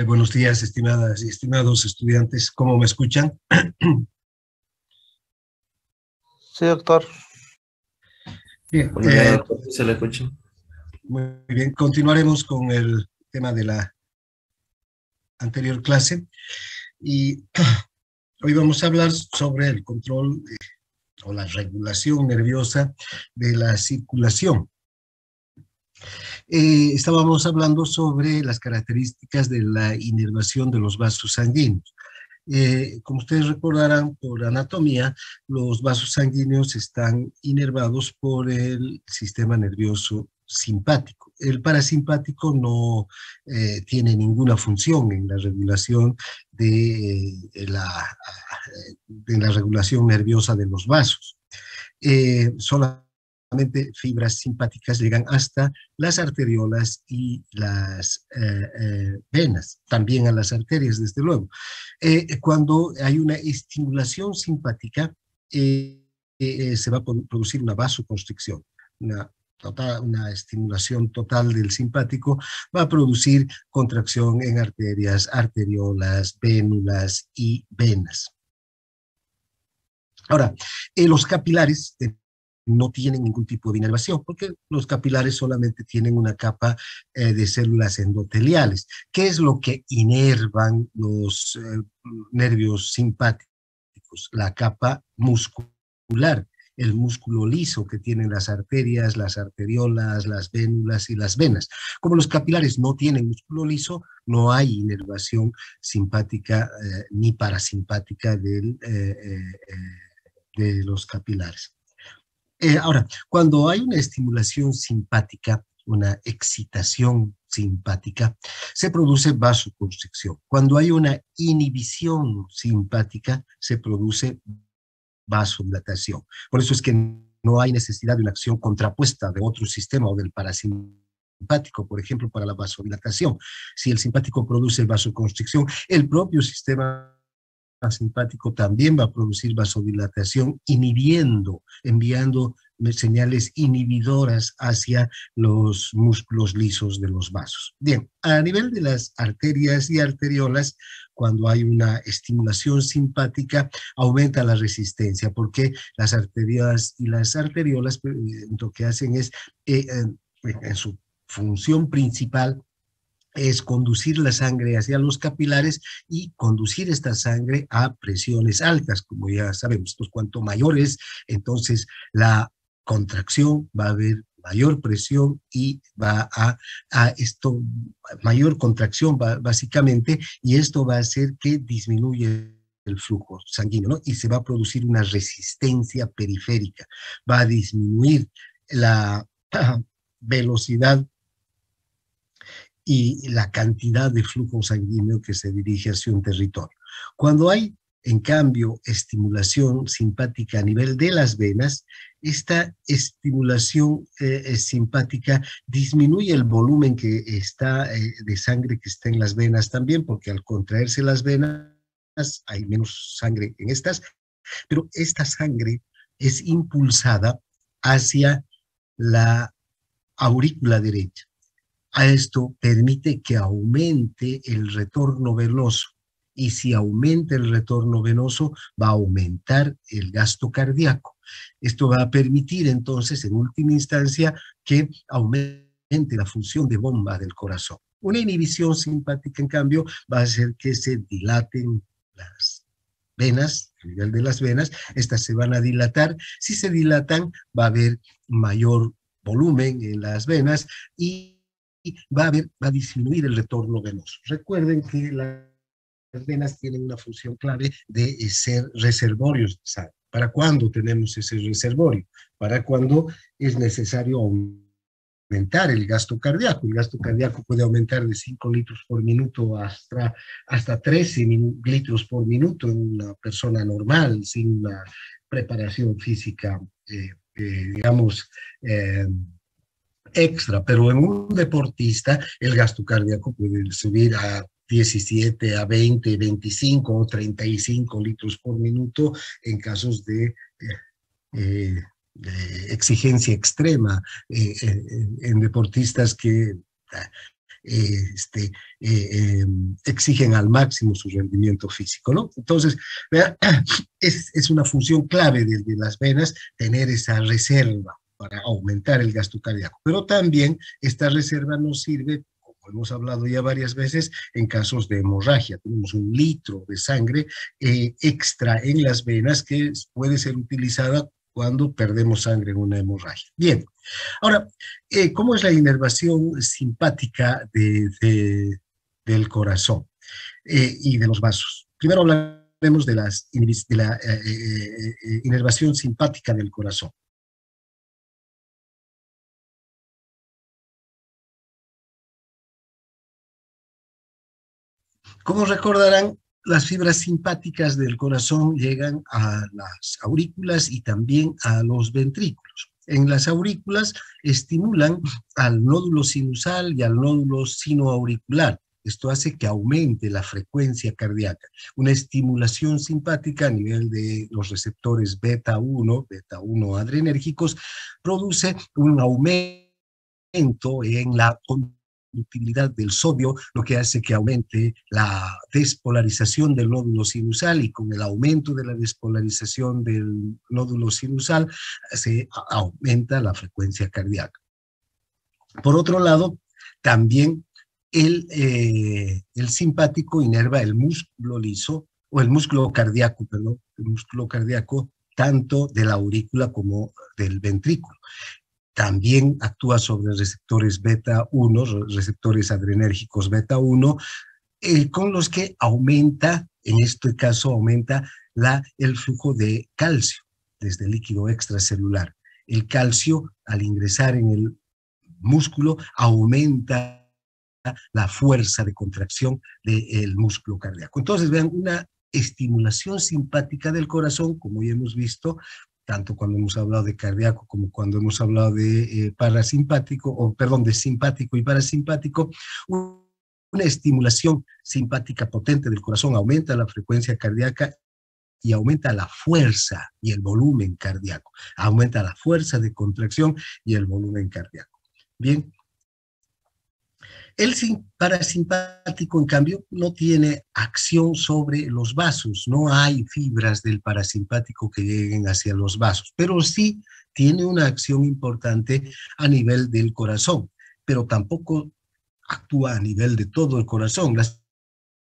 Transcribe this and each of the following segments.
Buenos días, estimadas y estimados estudiantes. ¿Cómo me escuchan? Sí, doctor. Bien, Buenos días, doctor. ¿Se le escucha? muy bien. Continuaremos con el tema de la anterior clase y hoy vamos a hablar sobre el control o la regulación nerviosa de la circulación. Estábamos hablando sobre las características de la inervación de los vasos sanguíneos. Como ustedes recordarán por anatomía, los vasos sanguíneos están inervados por el sistema nervioso simpático. El parasimpático no tiene ninguna función en la regulación de la regulación nerviosa de los vasos. Solamente fibras simpáticas llegan hasta las arteriolas y las venas, también a las arterias, desde luego. Cuando hay una estimulación simpática, se va a producir una vasoconstricción, una estimulación total del simpático va a producir contracción en arterias, arteriolas, vénulas y venas. Ahora, los capilares no tienen ningún tipo de inervación, porque los capilares solamente tienen una capa de células endoteliales. ¿Qué es lo que inervan los nervios simpáticos? La capa muscular, el músculo liso que tienen las arterias, las arteriolas, las vénulas y las venas. Como los capilares no tienen músculo liso, no hay inervación simpática ni parasimpática de los capilares. Ahora, cuando hay una estimulación simpática, una excitación simpática, se produce vasoconstricción. Cuando hay una inhibición simpática, se produce vasodilatación. Por eso es que no hay necesidad de una acción contrapuesta de otro sistema o del parasimpático, por ejemplo, para la vasodilatación. Si el simpático produce vasoconstricción, el propio sistema simpático también va a producir vasodilatación, enviando señales inhibidoras hacia los músculos lisos de los vasos. Bien, a nivel de las arterias y arteriolas, cuando hay una estimulación simpática, aumenta la resistencia, porque las arterias y las arteriolas lo que hacen es, en su función principal, es conducir la sangre hacia los capilares y conducir esta sangre a presiones altas, como ya sabemos. Pues cuanto mayor es, entonces la contracción, va a haber mayor presión y va mayor contracción básicamente, y esto va a hacer que disminuya el flujo sanguíneo, ¿no? Y se va a producir una resistencia periférica, va a disminuir la velocidad y la cantidad de flujo sanguíneo que se dirige hacia un territorio. Cuando hay, en cambio, estimulación simpática a nivel de las venas, esta estimulación simpática disminuye el volumen que está, de sangre que está en las venas también, porque al contraerse las venas hay menos sangre en estas, pero esta sangre es impulsada hacia la aurícula derecha. A esto permite que aumente el retorno venoso, y si aumenta el retorno venoso va a aumentar el gasto cardíaco. Esto va a permitir entonces en última instancia que aumente la función de bomba del corazón. Una inhibición simpática en cambio va a hacer que se dilaten las venas, a nivel de las venas, estas se van a dilatar. Si se dilatan va a haber mayor volumen en las venas y va a disminuir el retorno venoso. Recuerden que las venas tienen una función clave de ser reservorios de sangre. ¿Para cuándo tenemos ese reservorio? Para cuando es necesario aumentar el gasto cardíaco. El gasto cardíaco puede aumentar de 5 litros por minuto hasta 13 litros por minuto en una persona normal, sin una preparación física, digamos, extra, pero en un deportista el gasto cardíaco puede subir a 17, a 20, 25 o 35 litros por minuto en casos de exigencia extrema en deportistas que exigen al máximo su rendimiento físico, ¿no? Entonces, vea, es una función clave de las venas tener esa reserva para aumentar el gasto cardíaco, pero también esta reserva nos sirve, como hemos hablado ya varias veces, en casos de hemorragia. Tenemos 1 litro de sangre extra en las venas que puede ser utilizada cuando perdemos sangre en una hemorragia. Bien, ahora, ¿cómo es la inervación simpática del corazón y de los vasos? Primero hablaremos de la inervación simpática del corazón. Como recordarán, las fibras simpáticas del corazón llegan a las aurículas y también a los ventrículos. En las aurículas estimulan al nódulo sinusal y al nódulo sinoauricular. Esto hace que aumente la frecuencia cardíaca. Una estimulación simpática a nivel de los receptores beta 1 adrenérgicos, produce un aumento en la conductividad del sodio, lo que hace que aumente la despolarización del nódulo sinusal, y con el aumento de la despolarización del nódulo sinusal se aumenta la frecuencia cardíaca. Por otro lado, también el simpático inerva el músculo liso, o el músculo cardíaco, perdón, el músculo cardíaco tanto de la aurícula como del ventrículo. También actúa sobre receptores beta 1, receptores adrenérgicos beta 1, con los que aumenta, en este caso aumenta el flujo de calcio desde el líquido extracelular. El calcio, al ingresar en el músculo, aumenta la fuerza de contracción del músculo cardíaco. Entonces, vean, una estimulación simpática del corazón, como ya hemos visto, tanto cuando hemos hablado de cardíaco como cuando hemos hablado de parasimpático, o perdón, de simpático y parasimpático. Una estimulación simpática potente del corazón aumenta la frecuencia cardíaca y aumenta la fuerza y el volumen cardíaco. Aumenta la fuerza de contracción y el volumen cardíaco. Bien. El parasimpático, en cambio, no tiene acción sobre los vasos. No hay fibras del parasimpático que lleguen hacia los vasos, pero sí tiene una acción importante a nivel del corazón, pero tampoco actúa a nivel de todo el corazón. Las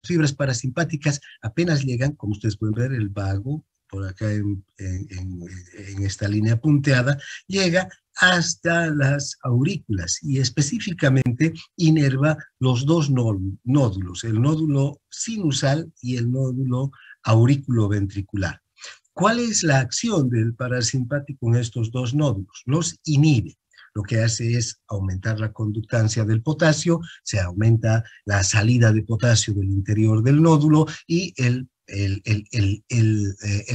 fibras parasimpáticas apenas llegan, como ustedes pueden ver, el vago, por acá en esta línea punteada, llega hasta las aurículas y específicamente inerva los dos nódulos, el nódulo sinusal y el nódulo auriculoventricular. ¿Cuál es la acción del parasimpático en estos dos nódulos? Los inhibe. Lo que hace es aumentar la conductancia del potasio, se aumenta la salida de potasio del interior del nódulo y el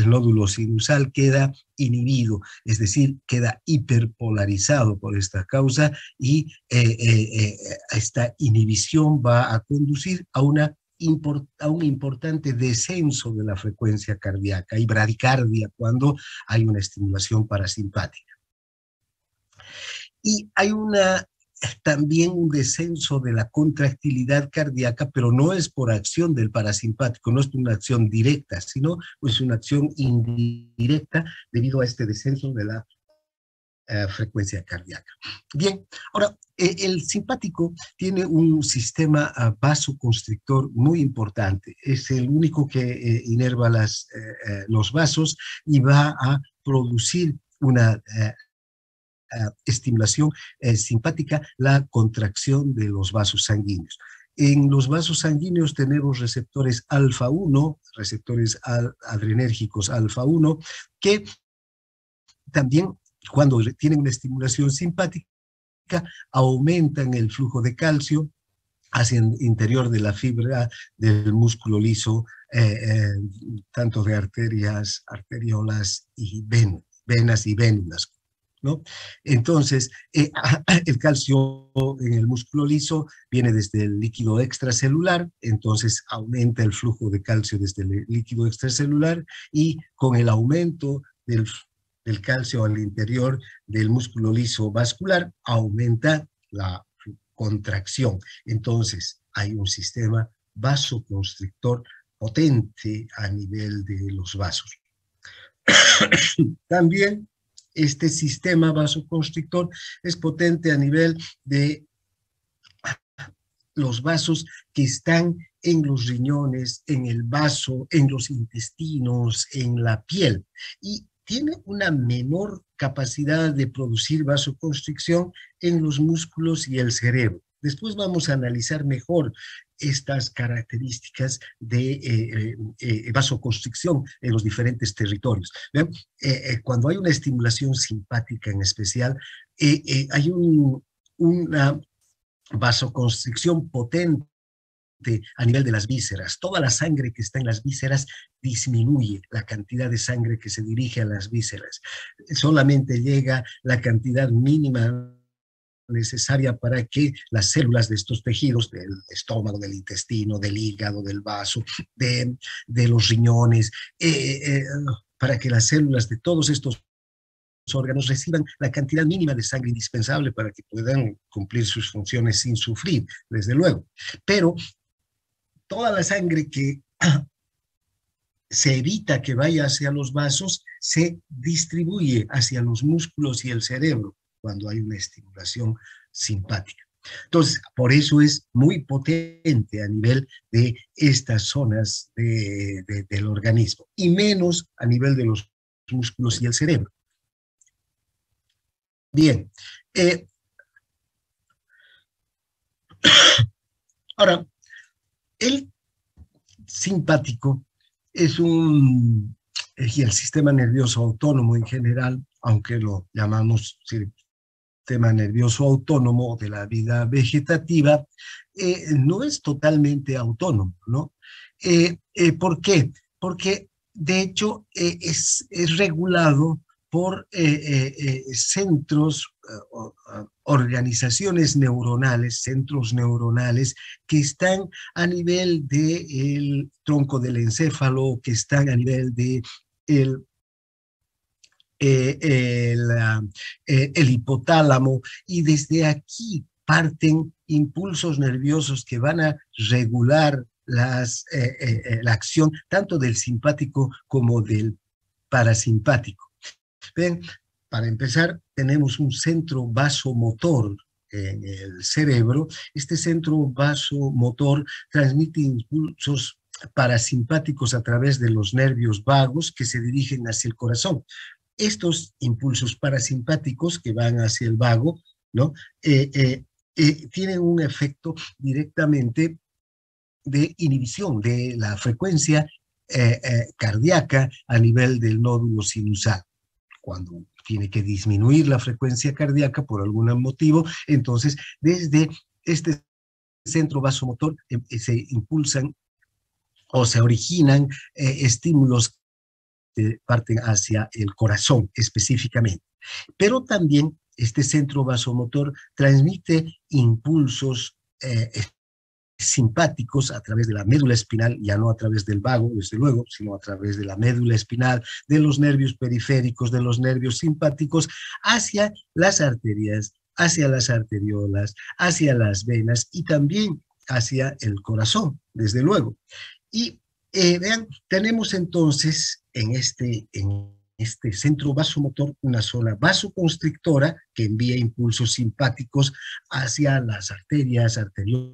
nódulo sinusal queda inhibido, es decir, queda hiperpolarizado por esta causa, y esta inhibición va a conducir a un importante descenso de la frecuencia cardíaca y bradicardia cuando hay una estimulación parasimpática. Y hay también un descenso de la contractilidad cardíaca, pero no es por acción del parasimpático, no es una acción directa, sino es una acción indirecta debido a este descenso de la frecuencia cardíaca. Bien, ahora, el simpático tiene un sistema vasoconstrictor muy importante. Es el único que inerva los vasos y va a producir una estimulación simpática, la contracción de los vasos sanguíneos. En los vasos sanguíneos tenemos receptores alfa-1, receptores adrenérgicos alfa-1, que también, cuando tienen una estimulación simpática, aumentan el flujo de calcio hacia el interior de la fibra del músculo liso, tanto de arteriolas y venas y vénulas, ¿no? Entonces, el calcio en el músculo liso viene desde el líquido extracelular, entonces aumenta el flujo de calcio desde el líquido extracelular, y con el aumento del calcio al interior del músculo liso vascular, aumenta contracción. Entonces, hay un sistema vasoconstrictor potente a nivel de los vasos. También este sistema vasoconstrictor es potente a nivel de los vasos que están en los riñones, en el vaso, en los intestinos, en la piel, y tiene una menor capacidad de producir vasoconstricción en los músculos y el cerebro. Después vamos a analizar mejor estas características de vasoconstricción en los diferentes territorios. Cuando hay una estimulación simpática en especial, hay una vasoconstricción potente a nivel de las vísceras. Toda la sangre que está en las vísceras disminuye la cantidad de sangre que se dirige a las vísceras. Solamente llega la cantidad mínima necesaria para que las células de estos tejidos, del estómago, del intestino, del hígado, del vaso, de los riñones, para que las células de todos estos órganos reciban la cantidad mínima de sangre indispensable para que puedan cumplir sus funciones sin sufrir, desde luego. Pero toda la sangre que se evita que vaya hacia los vasos se distribuye hacia los músculos y el cerebro cuando hay una estimulación simpática. Entonces, por eso es muy potente a nivel de estas zonas del organismo y menos a nivel de los músculos y el cerebro. Bien. Ahora, el simpático es y el sistema nervioso autónomo en general, aunque lo llamamos sistema nervioso autónomo de la vida vegetativa, no es totalmente autónomo, ¿no? ¿Por qué? Porque de hecho es regulado por centros, organizaciones neuronales, centros neuronales que están a nivel del tronco del encéfalo, que están a nivel de el hipotálamo, y desde aquí parten impulsos nerviosos que van a regular la acción tanto del simpático como del parasimpático. Ven, para empezar, tenemos un centro vasomotor en el cerebro. Este centro vasomotor transmite impulsos parasimpáticos a través de los nervios vagos que se dirigen hacia el corazón. Estos impulsos parasimpáticos que van hacia el vago, ¿no? Tienen un efecto directamente de inhibición de la frecuencia cardíaca a nivel del nódulo sinusal. Cuando tiene que disminuir la frecuencia cardíaca por algún motivo, entonces desde este centro vasomotor se impulsan o se originan estímulos que parten hacia el corazón específicamente. Pero también este centro vasomotor transmite impulsos simpáticos a través de la médula espinal, ya no a través del vago, desde luego, sino a través de la médula espinal, de los nervios periféricos, de los nervios simpáticos, hacia las arterias, hacia las arteriolas, hacia las venas y también hacia el corazón, desde luego. Y vean, tenemos entonces en este centro vasomotor una zona vasoconstrictora que envía impulsos simpáticos hacia las arterias, arteriolas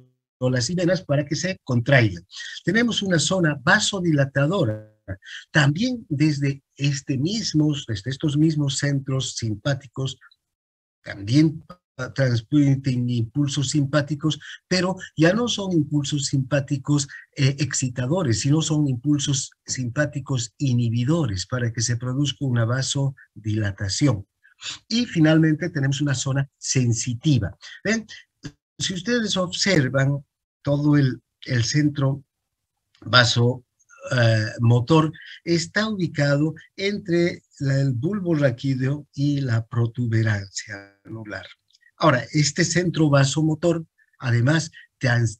y venas para que se contraigan. Tenemos una zona vasodilatadora, también desde estos mismos centros simpáticos, también transmiten impulsos simpáticos, pero ya no son impulsos simpáticos excitadores, sino son impulsos simpáticos inhibidores para que se produzca una vasodilatación. Y finalmente tenemos una zona sensitiva. ¿Ven? Si ustedes observan todo el centro vasomotor, está ubicado entre el bulbo raquídeo y la protuberancia anular. Ahora, este centro vasomotor, además,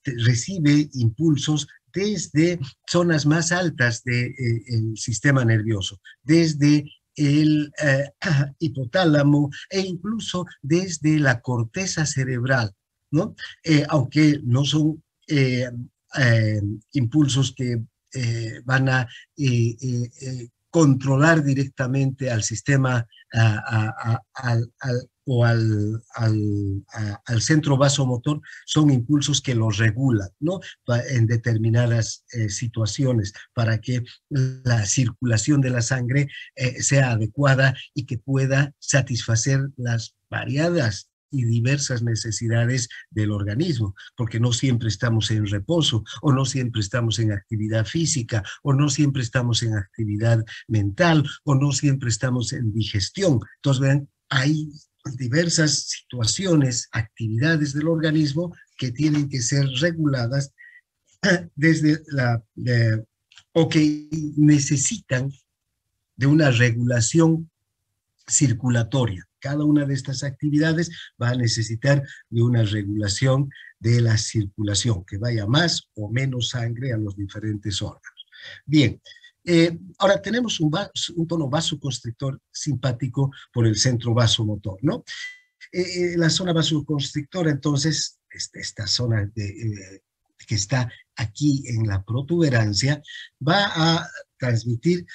recibe impulsos desde zonas más altas del sistema nervioso, desde el hipotálamo e incluso desde la corteza cerebral, ¿no? Aunque no son eh, impulsos que van a controlar directamente al sistema o al centro vasomotor, son impulsos que los regulan, ¿no? En determinadas situaciones para que la circulación de la sangre sea adecuada y que pueda satisfacer las variadas y diversas necesidades del organismo, porque no siempre estamos en reposo, o no siempre estamos en actividad física, o no siempre estamos en actividad mental, o no siempre estamos en digestión. Entonces, vean, hay diversas situaciones, actividades del organismo que tienen que ser reguladas desde o que necesitan de una regulación circulatoria. Cada una de estas actividades va a necesitar de una regulación de la circulación, que vaya más o menos sangre a los diferentes órganos. Bien, ahora tenemos un tono vasoconstrictor simpático por el centro vasomotor, ¿no? La zona vasoconstrictora, entonces, esta zona que está aquí en la protuberancia, va a transmitir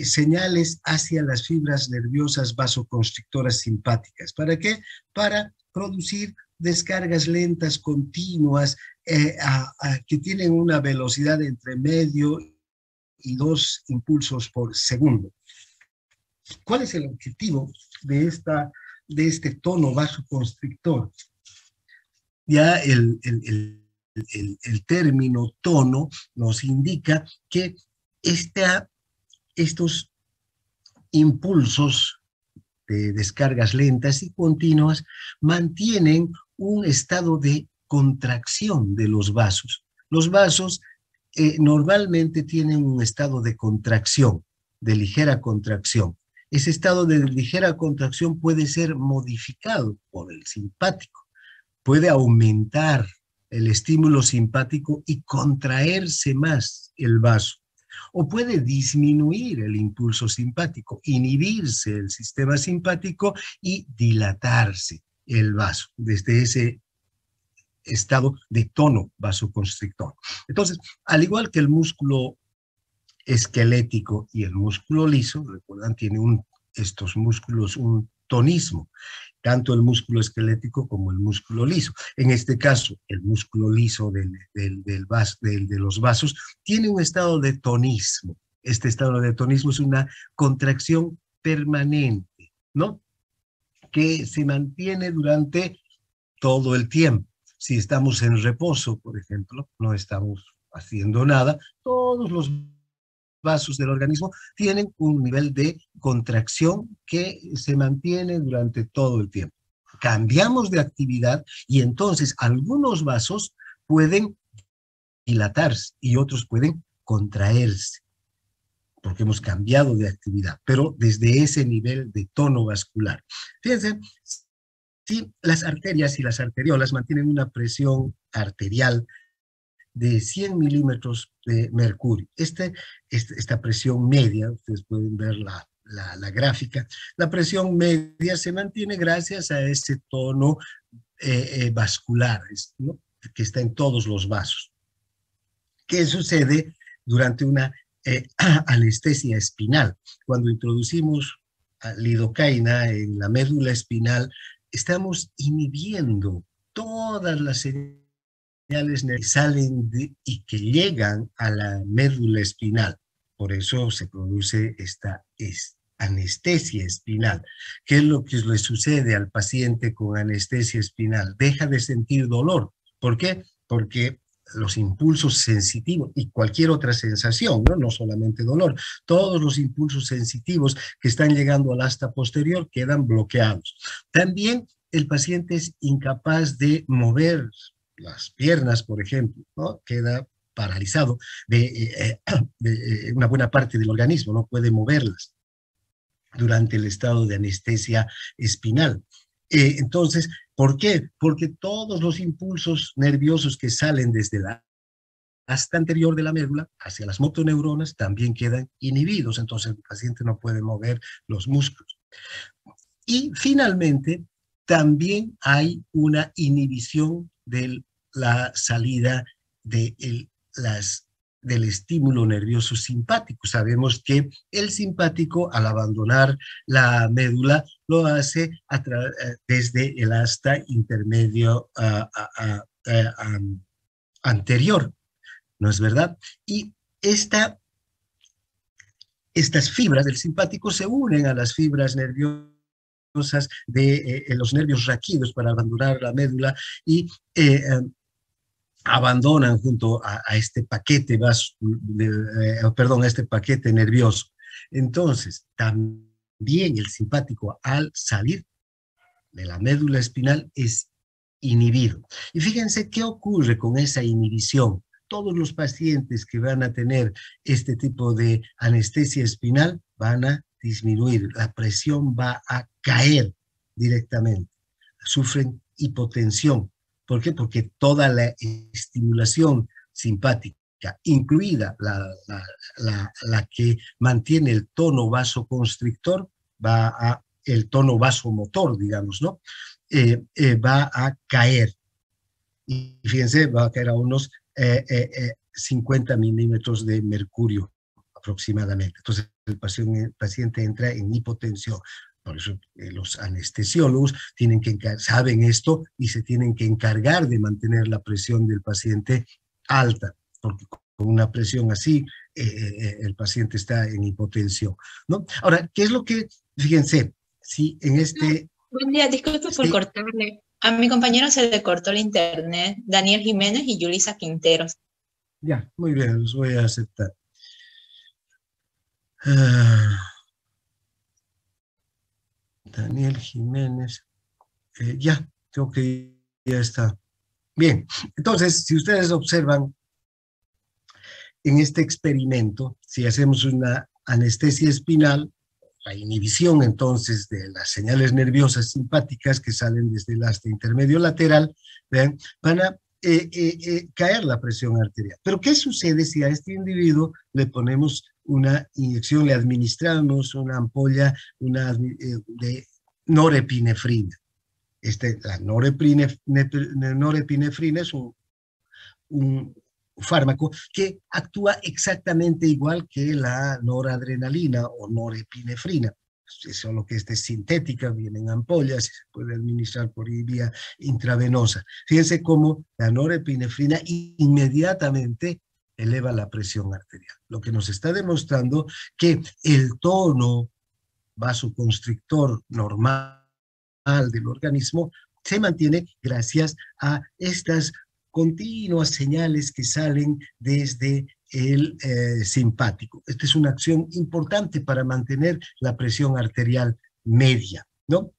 señales hacia las fibras nerviosas vasoconstrictoras simpáticas. ¿Para qué? Para producir descargas lentas continuas que tienen una velocidad entre medio y 2 impulsos por segundo. ¿Cuál es el objetivo de este tono vasoconstrictor? Ya el término tono nos indica que estos impulsos de descargas lentas y continuas mantienen un estado de contracción de los vasos. Los vasos normalmente tienen un estado de contracción, de ligera contracción. Ese estado de ligera contracción puede ser modificado por el simpático. Puede aumentar el estímulo simpático y contraerse más el vaso. O puede disminuir el impulso simpático, inhibirse el sistema simpático y dilatarse el vaso desde ese estado de tono vasoconstrictor. Entonces, al igual que el músculo esquelético y el músculo liso, recuerdan, tiene estos músculos un tonismo, tanto el músculo esquelético como el músculo liso. En este caso, el músculo liso de los vasos tiene un estado de tonismo. Este estado de tonismo es una contracción permanente, ¿no? Que se mantiene durante todo el tiempo. Si estamos en reposo, por ejemplo, no estamos haciendo nada, todos los vasos del organismo tienen un nivel de contracción que se mantiene durante todo el tiempo. Cambiamos de actividad y entonces algunos vasos pueden dilatarse y otros pueden contraerse porque hemos cambiado de actividad, pero desde ese nivel de tono vascular. Fíjense, si las arterias y las arteriolas mantienen una presión arterial de 100 milímetros de mercurio. Esta presión media, ustedes pueden ver la gráfica, la presión media se mantiene gracias a ese tono vascular, ¿no? Que está en todos los vasos. ¿Qué sucede durante una anestesia espinal? Cuando introducimos lidocaína en la médula espinal, estamos inhibiendo todas las señales que salen y que llegan a la médula espinal. Por eso se produce esta anestesia espinal. ¿Qué es lo que le sucede al paciente con anestesia espinal? Deja de sentir dolor. ¿Por qué? Porque los impulsos sensitivos y cualquier otra sensación, ¿no? No solamente dolor, todos los impulsos sensitivos que están llegando al asta posterior quedan bloqueados. También el paciente es incapaz de mover las piernas, por ejemplo, ¿no? Queda paralizado de una buena parte del organismo, no puede moverlas durante el estado de anestesia espinal. Entonces, ¿por qué? Porque todos los impulsos nerviosos que salen desde la asta anterior de la médula hacia las motoneuronas también quedan inhibidos, entonces el paciente no puede mover los músculos. Y finalmente, también hay una inhibición de la salida de del estímulo nervioso simpático. Sabemos que el simpático, al abandonar la médula, lo hace desde el asta intermedio anterior, ¿no es verdad? Y estas fibras del simpático se unen a las fibras nerviosas de los nervios raquídeos para abandonar la médula y abandonan junto a este paquete a este paquete nervioso. Entonces, también el simpático al salir de la médula espinal es inhibido. Y fíjense qué ocurre con esa inhibición. Todos los pacientes que van a tener este tipo de anestesia espinal van a disminuir, la presión va a caer directamente, sufren hipotensión. ¿Por qué? Porque toda la estimulación simpática, incluida la que mantiene el tono vasoconstrictor, el tono vasomotor, digamos, ¿no? Va a caer. Y fíjense, va a caer a unos 50 milímetros de mercurio aproximadamente. Entonces el paciente entra en hipotensión. Por eso los anestesiólogos saben esto y se tienen que encargar de mantener la presión del paciente alta, porque con una presión así el paciente está en hipotensión, ¿no? Ahora, ¿qué es lo que, fíjense, si en Buen día, disculpe por cortarle. A mi compañero se le cortó el internet, Daniel Jiménez y Yulisa Quinteros. Ya, muy bien, los voy a aceptar. Daniel Jiménez, ya, creo que ya está. Bien, entonces, si ustedes observan en este experimento, si hacemos una anestesia espinal, la inhibición entonces de las señales nerviosas simpáticas que salen desde el asta intermedio lateral, ¿ven? Van a caer la presión arterial. Pero ¿qué sucede si a este individuo le ponemos una inyección, le administramos una ampolla de norepinefrina? La norepinefrina es un fármaco que actúa exactamente igual que la noradrenalina o norepinefrina, solo que esta es sintética, viene en ampollas y se puede administrar por vía intravenosa. Fíjense cómo la norepinefrina inmediatamente eleva la presión arterial, lo que nos está demostrando que el tono vasoconstrictor normal del organismo se mantiene gracias a estas continuas señales que salen desde el simpático. Esta es una acción importante para mantener la presión arterial media, ¿no?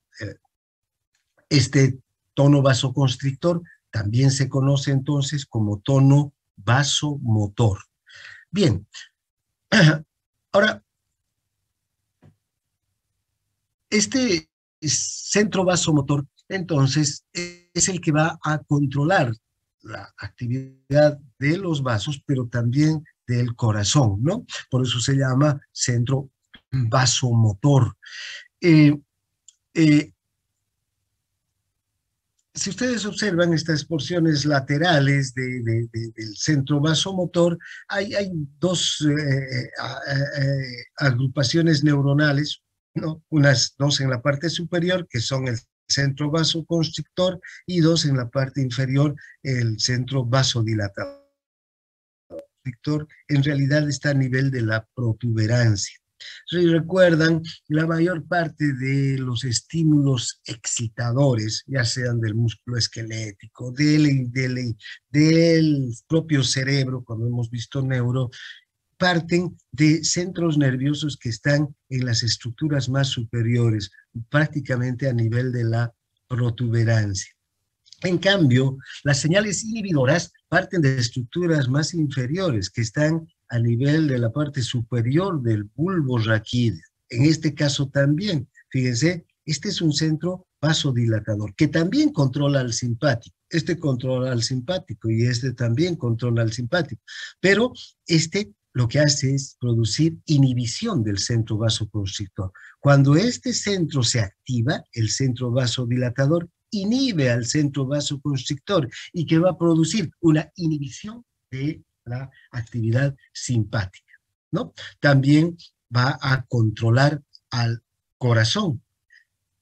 Este tono vasoconstrictor también se conoce entonces como tono vasomotor. Bien, ahora, este centro vasomotor entonces es el que va a controlar la actividad de los vasos, pero también del corazón, ¿no? Por eso se llama centro vasomotor. Si ustedes observan estas porciones laterales del centro vasomotor, hay dos agrupaciones neuronales, ¿no? Dos en la parte superior, que son el centro vasoconstrictor, y dos en la parte inferior, el centro vasodilatador. En realidad está a nivel de la protuberancia. Si recuerdan, la mayor parte de los estímulos excitadores, ya sean del músculo esquelético, del propio cerebro, cuando hemos visto neuro, parten de centros nerviosos que están en las estructuras más superiores, prácticamente a nivel de la protuberancia. En cambio, las señales inhibidoras parten de estructuras más inferiores que están a nivel de la parte superior del bulbo raquídeo. En este caso también, fíjense, este es un centro vasodilatador que también controla al simpático. Este controla al simpático y este también controla al simpático. Pero este lo que hace es producir inhibición del centro vasoconstrictor. Cuando este centro se activa, el centro vasodilatador inhibe al centro vasoconstrictor y que va a producir una inhibición de la actividad simpática, ¿no? También va a controlar al corazón,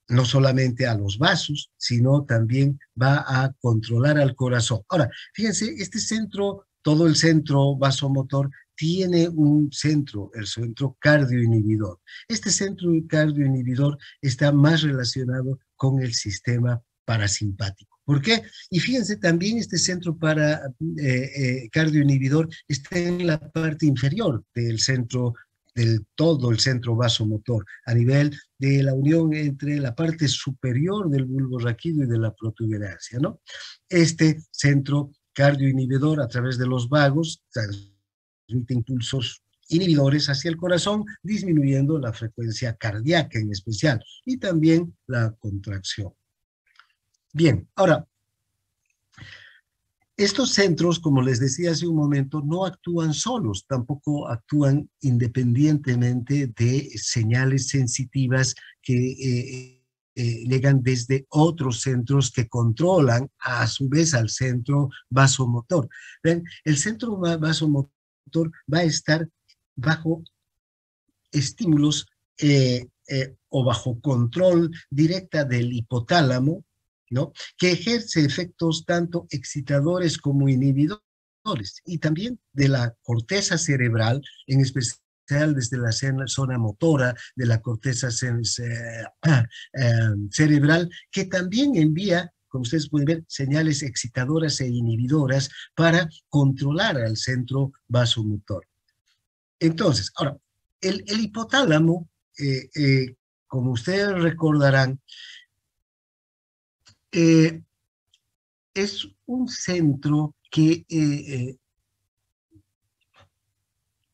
no solamente a los vasos, sino también va a controlar al corazón. Ahora, fíjense, este centro, todo el centro vasomotor, tiene un centro, el centro cardioinhibidor. Este centro cardioinhibidor está más relacionado con el sistema parasimpático. ¿Por qué? Y fíjense, también este centro cardioinhibidor está en la parte inferior del centro, del todo el centro vasomotor, a nivel de la unión entre la parte superior del bulbo raquídeo y de la protuberancia, ¿no? Este centro cardioinhibidor, a través de los vagos, transmite impulsos inhibidores hacia el corazón, disminuyendo la frecuencia cardíaca en especial, y también la contracción. Bien, ahora, estos centros, como les decía hace un momento, no actúan solos, tampoco actúan independientemente de señales sensitivas que llegan desde otros centros que controlan a su vez al centro vasomotor. ¿Ven? El centro vasomotor va a estar bajo estímulos o bajo control directa del hipotálamo, ¿no? Que ejerce efectos tanto excitadores como inhibidores, y también de la corteza cerebral, en especial desde la zona motora de la corteza cerebral, que también envía, como ustedes pueden ver, señales excitadoras e inhibidoras para controlar al centro vasomotor. Entonces, ahora, el hipotálamo, como ustedes recordarán, es un centro que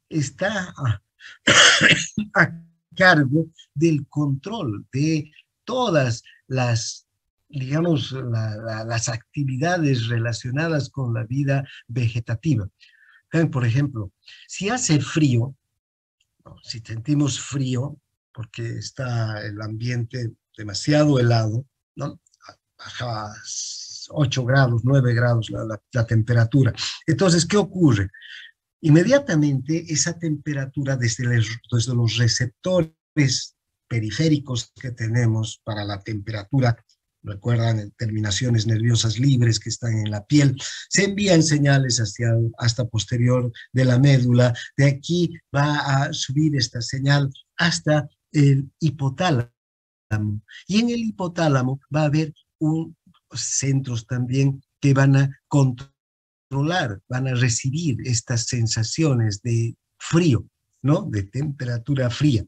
está a cargo del control de todas las, digamos, las actividades relacionadas con la vida vegetativa. Por ejemplo, si hace frío, ¿no? Si sentimos frío, porque está el ambiente demasiado helado, ¿no? Baja 8 grados, 9 grados la temperatura. Entonces, ¿qué ocurre? Inmediatamente esa temperatura desde los receptores periféricos que tenemos para la temperatura, recuerdan, terminaciones nerviosas libres que están en la piel, se envían señales hasta posterior de la médula. De aquí va a subir esta señal hasta el hipotálamo. Y en el hipotálamo va a haber centros también que van a controlar, van a recibir estas sensaciones de frío, ¿no? De temperatura fría.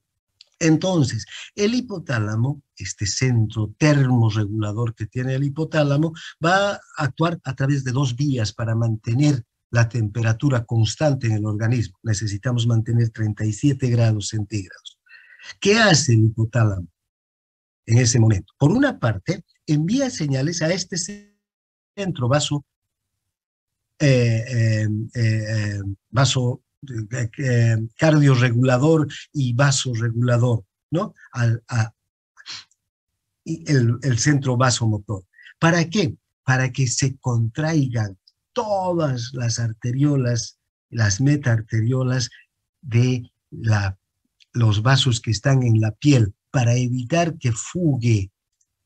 Entonces, el hipotálamo, este centro termorregulador que tiene el hipotálamo, va a actuar a través de dos vías para mantener la temperatura constante en el organismo. Necesitamos mantener 37 grados centígrados. ¿Qué hace el hipotálamo en ese momento? Por una parte, envía señales a este centro cardiorregulador y vasoregulador, ¿no? El centro vasomotor. ¿Para qué? Para que se contraigan todas las arteriolas, las metaarteriolas de los vasos que están en la piel, para evitar que fugue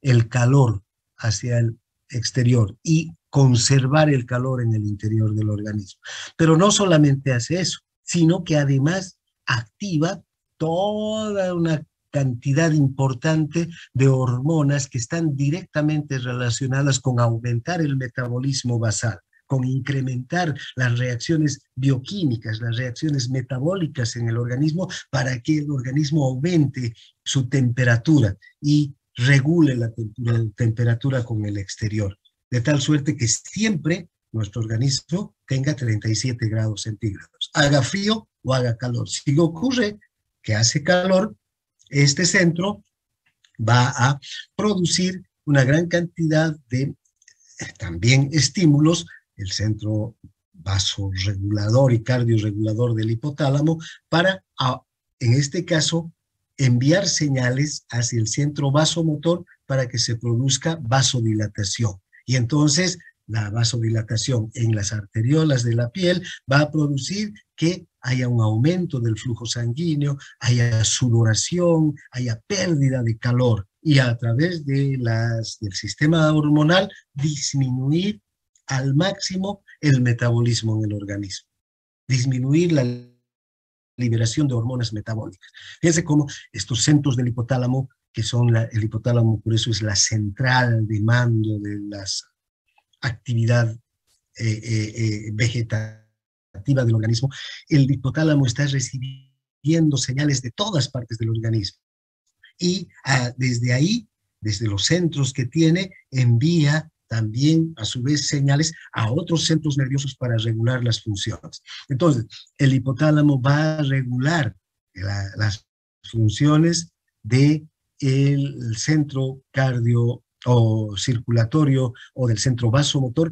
el calor hacia el exterior y conservar el calor en el interior del organismo. Pero no solamente hace eso, sino que además activa toda una cantidad importante de hormonas que están directamente relacionadas con aumentar el metabolismo basal, con incrementar las reacciones bioquímicas, las reacciones metabólicas en el organismo, para que el organismo aumente su temperatura y regule la temperatura con el exterior, de tal suerte que siempre nuestro organismo tenga 37 grados centígrados, haga frío o haga calor. Si ocurre que hace calor, este centro va a producir una gran cantidad de también estímulos, el centro vasorregulador y cardioregulador del hipotálamo para, en este caso, enviar señales hacia el centro vasomotor para que se produzca vasodilatación. Y entonces la vasodilatación en las arteriolas de la piel va a producir que haya un aumento del flujo sanguíneo, haya sudoración, haya pérdida de calor y a través de del sistema hormonal disminuir al máximo el metabolismo en el organismo, disminuir la liberación de hormonas metabólicas. Fíjense cómo estos centros del hipotálamo, que son el hipotálamo, por eso es la central de mando de la actividad vegetativa del organismo, el hipotálamo está recibiendo señales de todas partes del organismo. Y desde ahí, desde los centros que tiene, envía también a su vez señales a otros centros nerviosos para regular las funciones. Entonces, el hipotálamo va a regular las funciones del centro cardio o circulatorio o del centro vasomotor,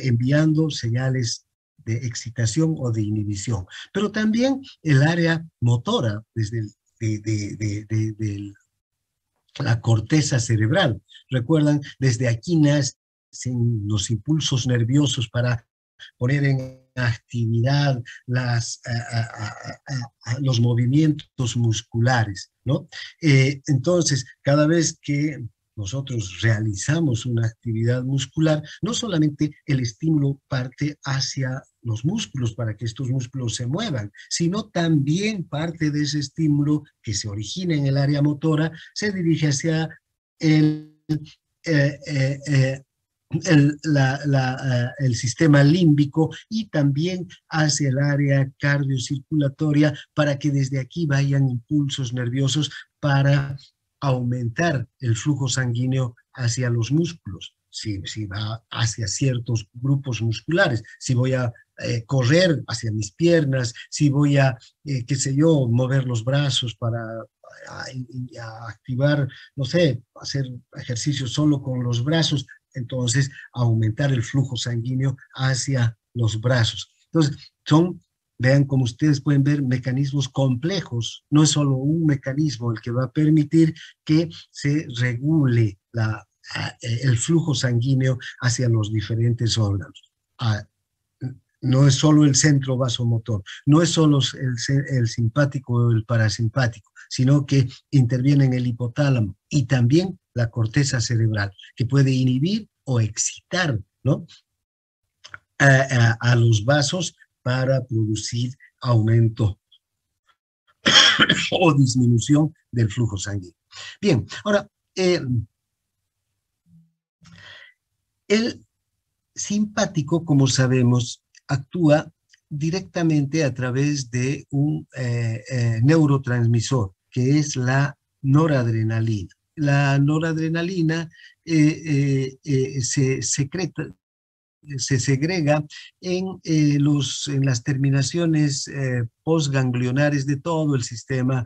enviando señales de excitación o de inhibición. Pero también el área motora, desde la corteza cerebral. Recuerdan, desde aquí nacen los impulsos nerviosos para poner en actividad los movimientos musculares, ¿no? Entonces, cada vez que nosotros realizamos una actividad muscular, no solamente el estímulo parte hacia los músculos para que estos músculos se muevan, sino también parte de ese estímulo que se origina en el área motora se dirige hacia el sistema límbico y también hacia el área cardiocirculatoria para que desde aquí vayan impulsos nerviosos para aumentar el flujo sanguíneo hacia los músculos, si va hacia ciertos grupos musculares, si voy a correr hacia mis piernas, si voy a, qué sé yo, mover los brazos para activar, no sé, hacer ejercicio solo con los brazos, entonces aumentar el flujo sanguíneo hacia los brazos. Entonces, vean como ustedes pueden ver, mecanismos complejos, no es solo un mecanismo el que va a permitir que se regule el flujo sanguíneo hacia los diferentes órganos. No es solo el centro vasomotor, no es solo el simpático o el parasimpático, sino que interviene en el hipotálamo y también la corteza cerebral, que puede inhibir o excitar, ¿no?, a los vasos para producir aumento o disminución del flujo sanguíneo. Bien, ahora, el simpático, como sabemos, actúa directamente a través de un neurotransmisor, que es la noradrenalina. La noradrenalina se segrega en las terminaciones postganglionares de todo el sistema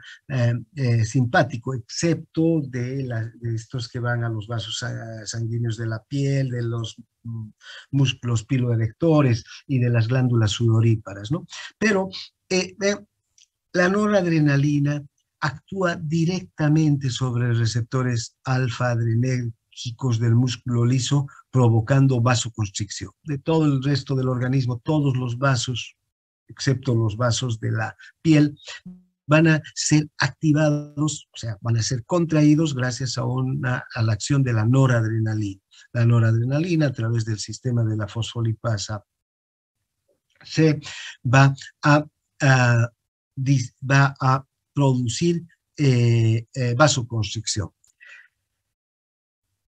simpático, excepto de estos que van a los vasos sanguíneos de la piel, de los músculos piloerectores y de las glándulas sudoríparas, ¿no? Pero la noradrenalina actúa directamente sobre receptores alfa-adrenérgicos del músculo liso, provocando vasoconstricción. De todo el resto del organismo, todos los vasos, excepto los vasos de la piel, van a ser activados, o sea, van a ser contraídos gracias a la acción de la noradrenalina. La noradrenalina, a través del sistema de la fosfolipasa, se va a producir vasoconstricción.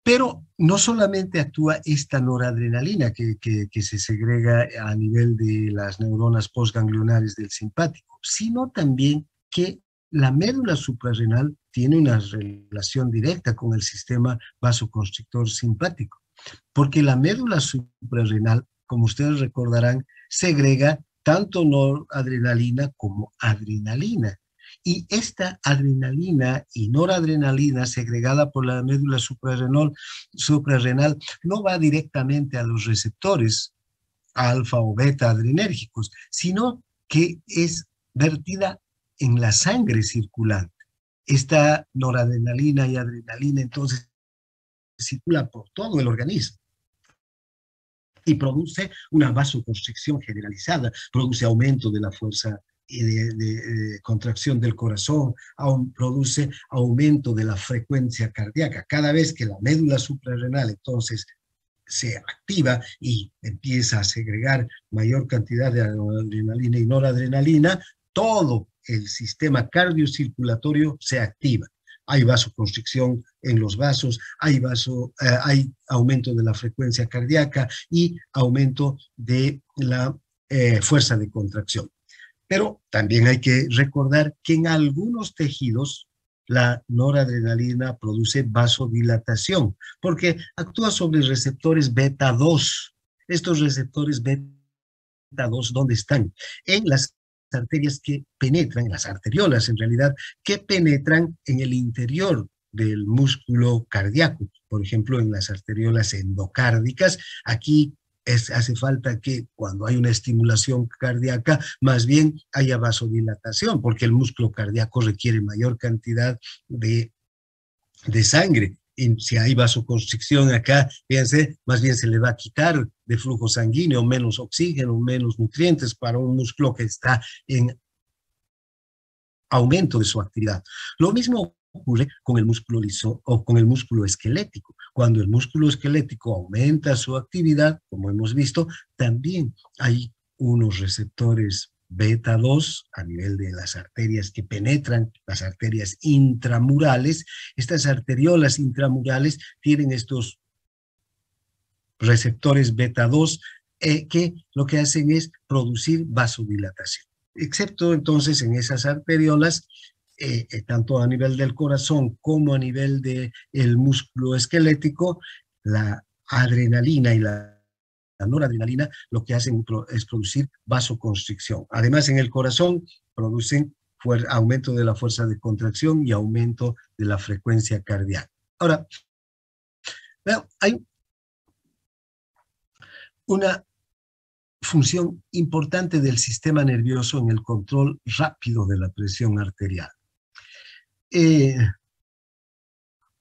Pero no solamente actúa esta noradrenalina que se segrega a nivel de las neuronas postganglionares del simpático, sino también que la médula suprarrenal tiene una relación directa con el sistema vasoconstrictor simpático, porque la médula suprarrenal, como ustedes recordarán, segrega tanto noradrenalina como adrenalina. Y esta adrenalina y noradrenalina segregada por la médula suprarrenal no va directamente a los receptores alfa o beta adrenérgicos, sino que es vertida en la sangre circulante. Esta noradrenalina y adrenalina entonces circula por todo el organismo y produce una vasoconstricción generalizada, produce aumento de la fuerza de contracción del corazón, produce aumento de la frecuencia cardíaca. Cada vez que la médula suprarrenal entonces se activa y empieza a segregar mayor cantidad de adrenalina y noradrenalina, todo el sistema cardiocirculatorio se activa. Hay vasoconstricción en los vasos, hay aumento de la frecuencia cardíaca y aumento de la fuerza de contracción. Pero también hay que recordar que en algunos tejidos la noradrenalina produce vasodilatación, porque actúa sobre receptores beta 2. Estos receptores beta 2, ¿dónde están? En las arterias que penetran, en las arteriolas en realidad, que penetran en el interior del músculo cardíaco, por ejemplo, en las arteriolas endocárdicas. Aquí hace falta que cuando hay una estimulación cardíaca, más bien haya vasodilatación, porque el músculo cardíaco requiere mayor cantidad de sangre. Y si hay vasoconstricción acá, fíjense, más bien se le va a quitar de flujo sanguíneo, menos oxígeno, menos nutrientes para un músculo que está en aumento de su actividad. Lo mismo ocurre con el músculo liso o con el músculo esquelético. Cuando el músculo esquelético aumenta su actividad, como hemos visto, también hay unos receptores beta 2 a nivel de las arterias que penetran, las arterias intramurales. Estas arteriolas intramurales tienen estos receptores beta 2 que lo que hacen es producir vasodilatación. Excepto entonces en esas arteriolas, tanto a nivel del corazón como a nivel del músculo esquelético, la adrenalina y la noradrenalina lo que hacen es producir vasoconstricción. Además, en el corazón producen aumento de la fuerza de contracción y aumento de la frecuencia cardíaca. Ahora, hay una función importante del sistema nervioso en el control rápido de la presión arterial.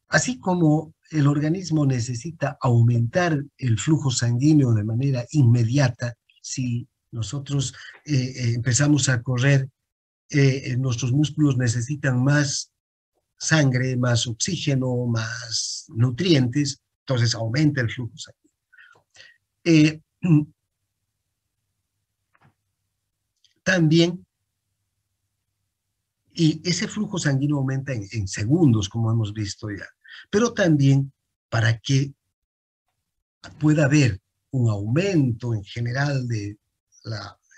Así como el organismo necesita aumentar el flujo sanguíneo de manera inmediata, si nosotros empezamos a correr, nuestros músculos necesitan más sangre, más oxígeno, más nutrientes, entonces aumenta el flujo sanguíneo. También, y ese flujo sanguíneo aumenta en segundos, como hemos visto ya, pero también para que pueda haber un aumento en general de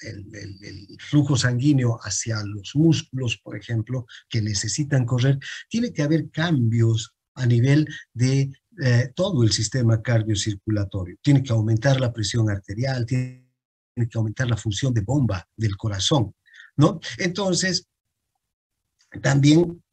el flujo sanguíneo hacia los músculos, por ejemplo, que necesitan correr, tiene que haber cambios a nivel de todo el sistema cardiocirculatorio. Tiene que aumentar la presión arterial, tiene que aumentar la función de bomba del corazón, ¿no? Entonces, también,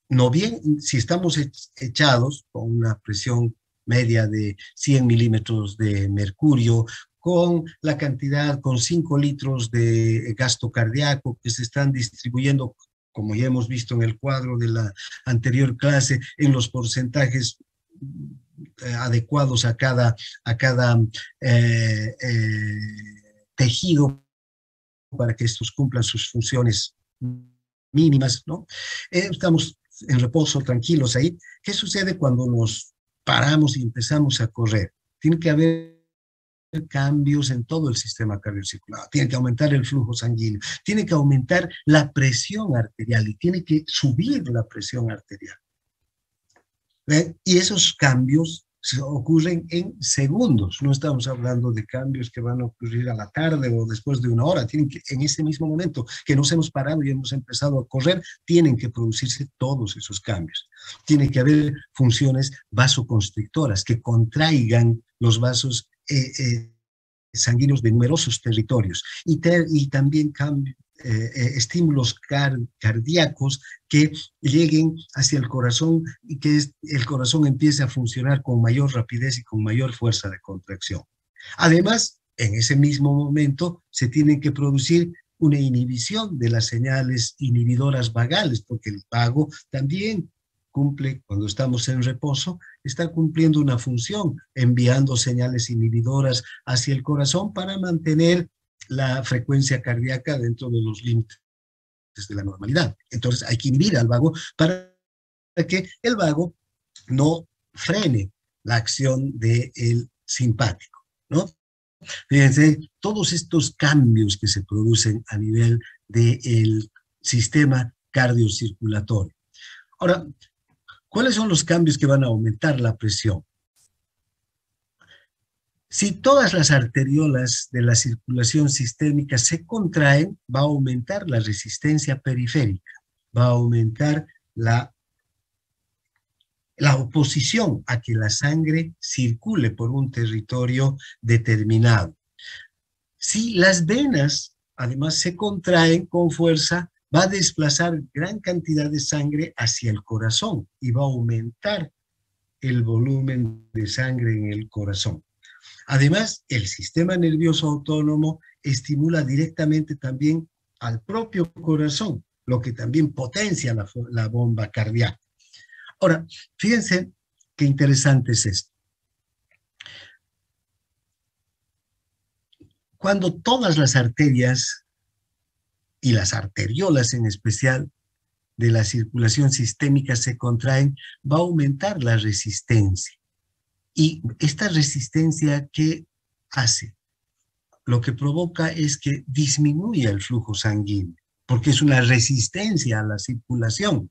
no bien, si estamos echados con una presión media de 100 milímetros de mercurio, con la cantidad, con 5 litros de gasto cardíaco que se están distribuyendo, como ya hemos visto en el cuadro de la anterior clase, en los porcentajes adecuados a cada tejido para que estos cumplan sus funciones mínimas, ¿no? Estamos en reposo, tranquilos ahí. ¿Qué sucede cuando nos paramos y empezamos a correr? Tiene que haber cambios en todo el sistema cardiocirculatorio, tiene que aumentar el flujo sanguíneo, tiene que aumentar la presión arterial y tiene que subir la presión arterial. Y esos cambios ocurren en segundos, no estamos hablando de cambios que van a ocurrir a la tarde o después de una hora, tienen que, en ese mismo momento que nos hemos parado y hemos empezado a correr, tienen que producirse todos esos cambios. Tiene que haber funciones vasoconstrictoras que contraigan los vasos sanguíneos de numerosos territorios y también estímulos cardíacos que lleguen hacia el corazón y que el corazón empiece a funcionar con mayor rapidez y con mayor fuerza de contracción. Además, en ese mismo momento se tiene que producir una inhibición de las señales inhibidoras vagales, porque el vago también cumple, cuando estamos en reposo, está cumpliendo una función, enviando señales inhibidoras hacia el corazón para mantener la frecuencia cardíaca dentro de los límites de la normalidad. Entonces hay que inhibir al vago para que el vago no frene la acción del simpático, ¿no? Fíjense, todos estos cambios que se producen a nivel del sistema cardiocirculatorio. Ahora, ¿cuáles son los cambios que van a aumentar la presión? Si todas las arteriolas de la circulación sistémica se contraen, va a aumentar la resistencia periférica, va a aumentar la oposición a que la sangre circule por un territorio determinado. Si las venas, además, se contraen con fuerza, va a desplazar gran cantidad de sangre hacia el corazón y va a aumentar el volumen de sangre en el corazón. Además, el sistema nervioso autónomo estimula directamente también al propio corazón, lo que también potencia la bomba cardíaca. Ahora, fíjense qué interesante es esto. Cuando todas las arterias, y las arteriolas en especial, de la circulación sistémica se contraen, va a aumentar la resistencia. Y esta resistencia, ¿qué hace? Lo que provoca es que disminuya el flujo sanguíneo, porque es una resistencia a la circulación.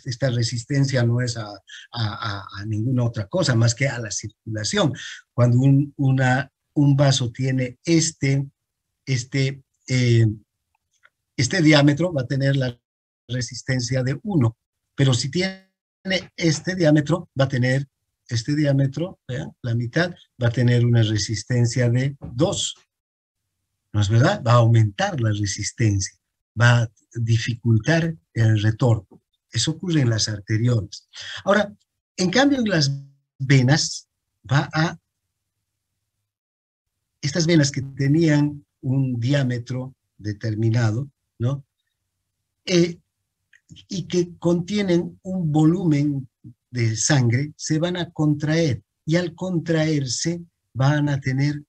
Esta resistencia no es a ninguna otra cosa más que a la circulación. Cuando un vaso tiene este diámetro, va a tener la resistencia de 1, pero si tiene este diámetro, va a tener este diámetro, ¿vean? La mitad, va a tener una resistencia de 2. ¿No es verdad? Va a aumentar la resistencia, va a dificultar el retorno. Eso ocurre en las arteriolas. Ahora, en cambio, en las venas, estas venas que tenían un diámetro determinado, ¿no? Y que contienen un volumen de sangre, se van a contraer, y al contraerse van a tener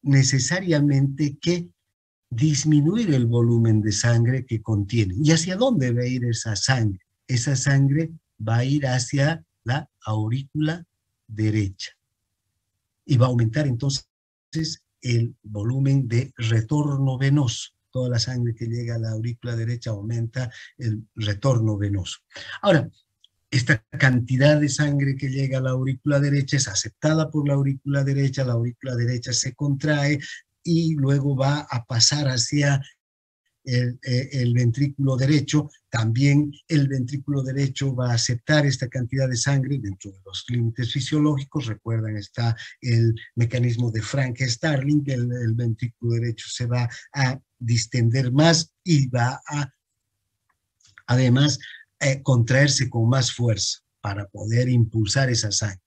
necesariamente que disminuir el volumen de sangre que contienen. ¿Y hacia dónde va a ir esa sangre? Esa sangre va a ir hacia la aurícula derecha y va a aumentar entonces el volumen de retorno venoso. Toda la sangre que llega a la aurícula derecha aumenta el retorno venoso. Ahora, esta cantidad de sangre que llega a la aurícula derecha es aceptada por la aurícula derecha se contrae y luego va a pasar hacia el ventrículo derecho. También el ventrículo derecho va a aceptar esta cantidad de sangre dentro de los límites fisiológicos. Recuerdan, está el mecanismo de Frank-Starling, que el ventrículo derecho se va a distender más y va a, además, contraerse con más fuerza para poder impulsar esa sangre.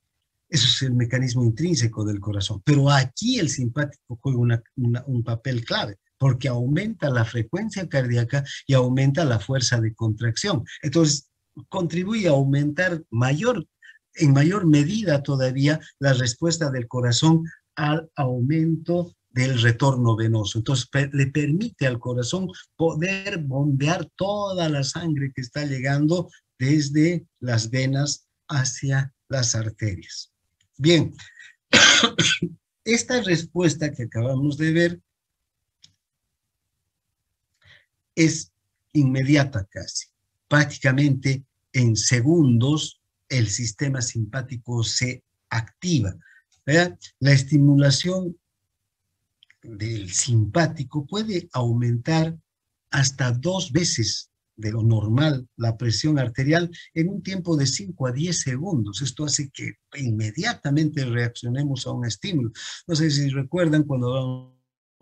Eso es el mecanismo intrínseco del corazón. Pero aquí el simpático juega un papel clave, porque aumenta la frecuencia cardíaca y aumenta la fuerza de contracción. Entonces, contribuye a aumentar en mayor medida todavía la respuesta del corazón al aumento del retorno venoso. Entonces, le permite al corazón poder bombear toda la sangre que está llegando desde las venas hacia las arterias. Bien, esta respuesta que acabamos de ver es inmediata casi. Prácticamente en segundos el sistema simpático se activa. ¿Verdad? La estimulación del simpático puede aumentar hasta 2 veces de lo normal la presión arterial en un tiempo de 5 a 10 segundos. Esto hace que inmediatamente reaccionemos a un estímulo. No sé si recuerdan cuando hablamos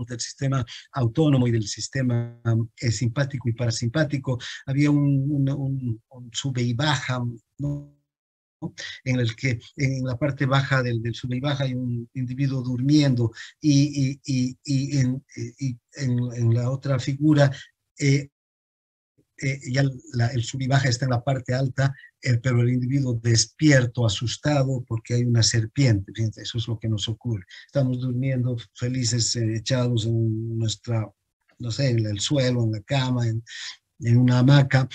del sistema autónomo y del sistema simpático y parasimpático, había un sube y baja, ¿no? en el que en la parte baja del sub y baja hay un individuo durmiendo y en la otra figura ya el sub y baja está en la parte alta, pero el individuo despierto, asustado, porque hay una serpiente. Fíjense, eso es lo que nos ocurre. Estamos durmiendo felices, echados en nuestra, no sé, en el suelo, en la cama, en una hamaca,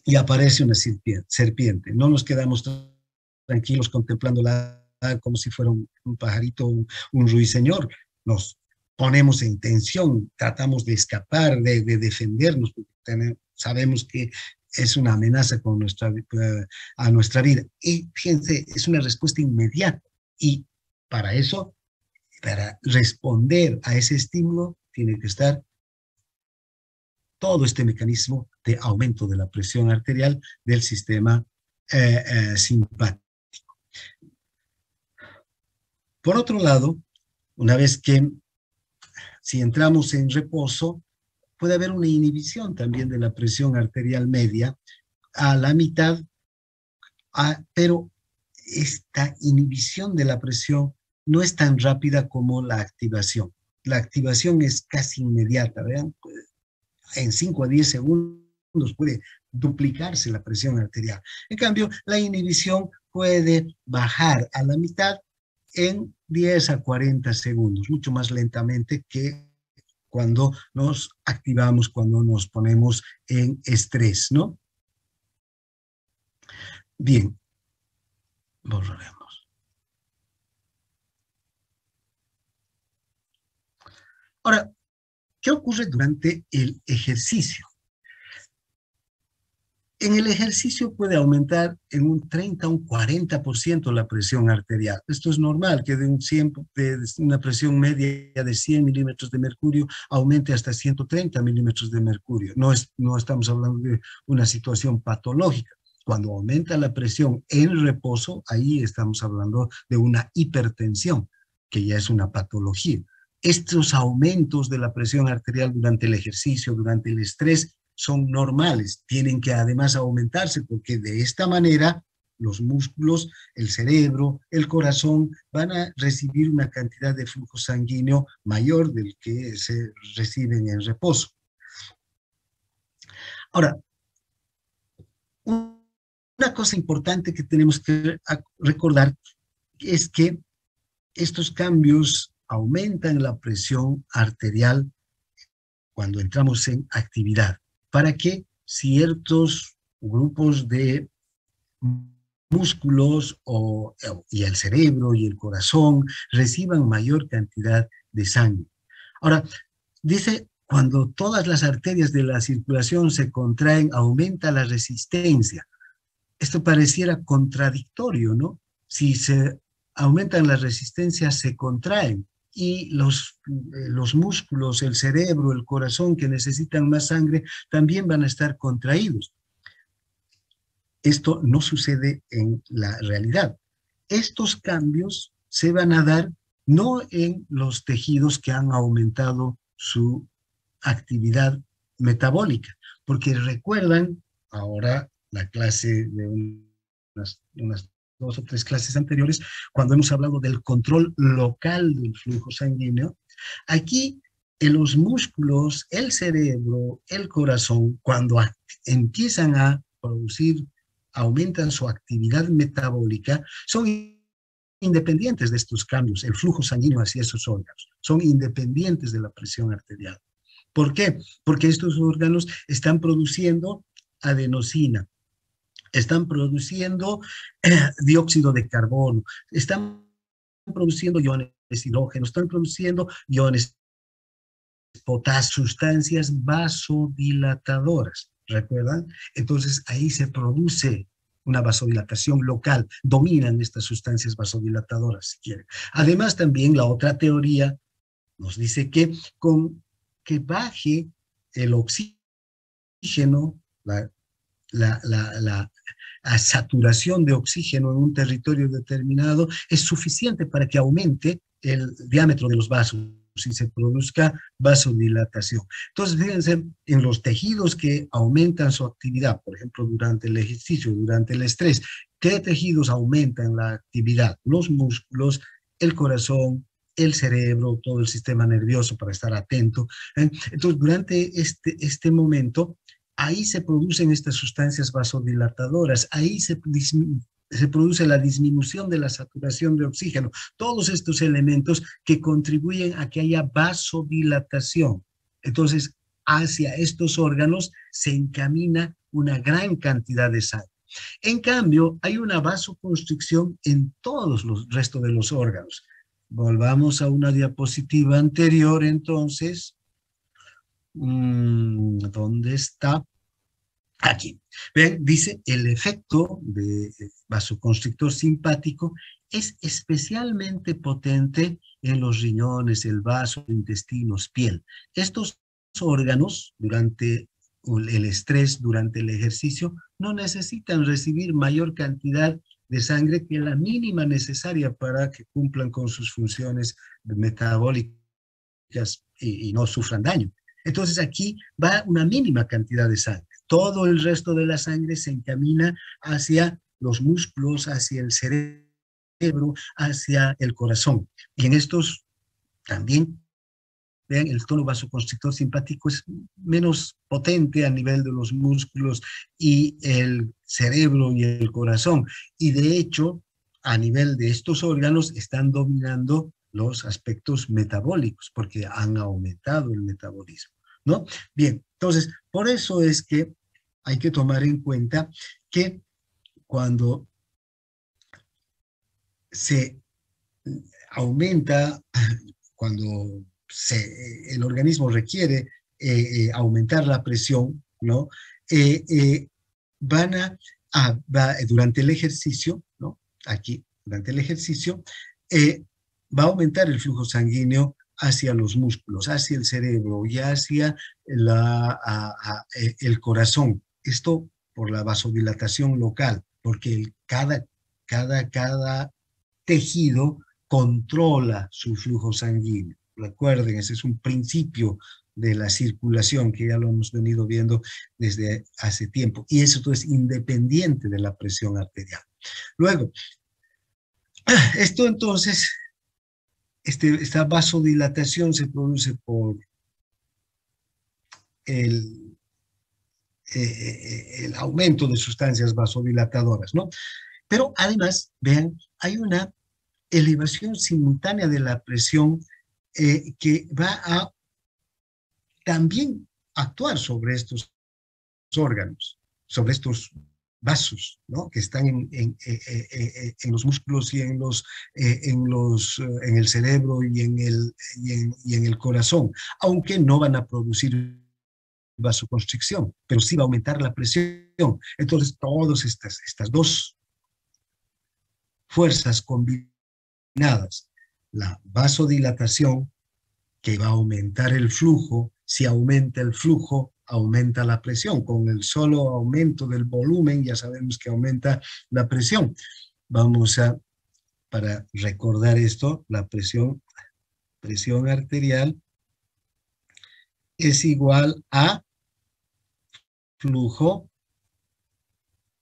y aparece una serpiente. No nos quedamos tranquilos contemplándola como si fuera un pajarito, un ruiseñor. Nos ponemos en tensión, tratamos de escapar, de defendernos, porque sabemos que es una amenaza con a nuestra vida. Y fíjense, es una respuesta inmediata. Y para eso, para responder a ese estímulo, tiene que estar todo este mecanismo de aumento de la presión arterial del sistema simpático. Por otro lado, una vez que si entramos en reposo, puede haber una inhibición también de la presión arterial media a la mitad, pero esta inhibición de la presión no es tan rápida como la activación. La activación es casi inmediata, ¿vean? En 5 a 10 segundos puede duplicarse la presión arterial. En cambio, la inhibición puede bajar a la mitad en 10 a 40 segundos, mucho más lentamente que cuando nos activamos, cuando nos ponemos en estrés, ¿no? Bien, borraremos. Ahora, ¿qué ocurre durante el ejercicio? En el ejercicio puede aumentar en un 30 a un 40% la presión arterial. Esto es normal, que de una presión media de 100 milímetros de mercurio aumente hasta 130 milímetros de mercurio. No estamos hablando de una situación patológica. Cuando aumenta la presión en reposo, ahí estamos hablando de una hipertensión, que ya es una patología. Estos aumentos de la presión arterial durante el ejercicio, durante el estrés, son normales, tienen que además aumentarse porque de esta manera los músculos, el cerebro, el corazón van a recibir una cantidad de flujo sanguíneo mayor del que se reciben en reposo. Ahora, una cosa importante que tenemos que recordar es que estos cambios aumentan la presión arterial cuando entramos en actividad, para que ciertos grupos de músculos y el cerebro y el corazón reciban mayor cantidad de sangre. Ahora, dice, cuando todas las arterias de la circulación se contraen, aumenta la resistencia. Esto pareciera contradictorio, ¿no? Si se aumentan las resistencias, se contraen. Y los músculos, el cerebro, el corazón que necesitan más sangre también van a estar contraídos. Esto no sucede en la realidad. Estos cambios se van a dar no en los tejidos que han aumentado su actividad metabólica, porque recuerdan ahora la clase de unas 2 o 3 clases anteriores, cuando hemos hablado del control local del flujo sanguíneo. Aquí en los músculos, el cerebro, el corazón, cuando empiezan a producir, aumentan su actividad metabólica, son independientes de estos cambios, el flujo sanguíneo hacia esos órganos, son independientes de la presión arterial. ¿Por qué? Porque estos órganos están produciendo adenosina, están produciendo dióxido de carbono, están produciendo iones hidrógeno, están produciendo iones potasio, sustancias vasodilatadoras, ¿recuerdan? Entonces ahí se produce una vasodilatación local, dominan estas sustancias vasodilatadoras, si quieren. Además también la otra teoría nos dice que con que baje el oxígeno, la saturación de oxígeno en un territorio determinado es suficiente para que aumente el diámetro de los vasos y se produzca vasodilatación. Entonces, fíjense, en los tejidos que aumentan su actividad, por ejemplo, durante el ejercicio, durante el estrés, ¿Qué tejidos aumentan la actividad? Los músculos, el corazón, el cerebro, todo el sistema nervioso para estar atento. Entonces, durante este momento, ahí se producen estas sustancias vasodilatadoras, ahí se produce la disminución de la saturación de oxígeno, todos estos elementos que contribuyen a que haya vasodilatación. Entonces, hacia estos órganos se encamina una gran cantidad de sangre. En cambio, hay una vasoconstricción en todos los restos de los órganos. Volvamos a una diapositiva anterior, entonces. ¿Dónde está? Aquí. Ven, dice, el efecto de vasoconstrictor simpático es especialmente potente en los riñones, el vaso, intestinos, piel. Estos órganos, durante el estrés, durante el ejercicio, no necesitan recibir mayor cantidad de sangre que la mínima necesaria para que cumplan con sus funciones metabólicas y no sufran daño. Entonces aquí va una mínima cantidad de sangre. Todo el resto de la sangre se encamina hacia los músculos, hacia el cerebro, hacia el corazón. Y en estos también, vean, el tono vasoconstrictor simpático es menos potente a nivel de los músculos y el cerebro y el corazón. Y de hecho, a nivel de estos órganos están dominando los aspectos metabólicos, porque han aumentado el metabolismo, ¿no? Bien, entonces, por eso es que hay que tomar en cuenta que cuando se aumenta, cuando el organismo requiere aumentar la presión, ¿no? Durante el ejercicio, ¿no? Aquí, durante el ejercicio, va a aumentar el flujo sanguíneo hacia los músculos, hacia el cerebro y hacia el corazón. Esto por la vasodilatación local, porque cada tejido controla su flujo sanguíneo. Recuerden, ese es un principio de la circulación que ya lo hemos venido viendo desde hace tiempo. Y eso es independiente de la presión arterial. Luego, esto entonces, esta vasodilatación se produce por el aumento de sustancias vasodilatadoras, ¿no? Pero además, vean, hay una elevación simultánea de la presión que va a también actuar sobre estos órganos, sobre estos vasos, ¿no? Que están en los músculos y en el cerebro y en el corazón, aunque no van a producir vasoconstricción, pero sí va a aumentar la presión. Entonces, todas estas dos fuerzas combinadas, la vasodilatación, que va a aumentar el flujo, si aumenta el flujo, aumenta la presión. Con el solo aumento del volumen ya sabemos que aumenta la presión. Vamos a, para recordar esto, la presión arterial es igual a flujo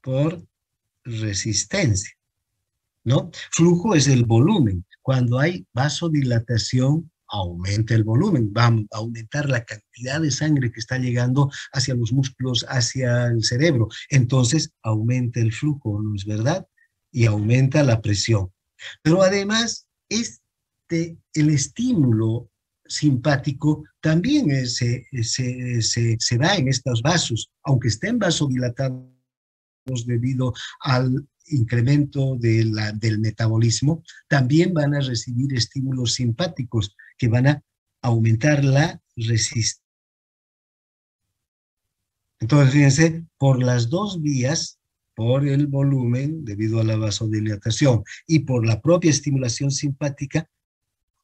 por resistencia, ¿no? Flujo es el volumen. Cuando hay vasodilatación, aumenta el volumen, va a aumentar la cantidad de sangre que está llegando hacia los músculos, hacia el cerebro. Entonces, aumenta el flujo, ¿no es verdad? Y aumenta la presión. Pero además, el estímulo simpático también se da en estos vasos, aunque estén vasodilatados debido al incremento del metabolismo, también van a recibir estímulos simpáticos que van a aumentar la resistencia. Entonces, fíjense, por las dos vías, por el volumen, debido a la vasodilatación, y por la propia estimulación simpática,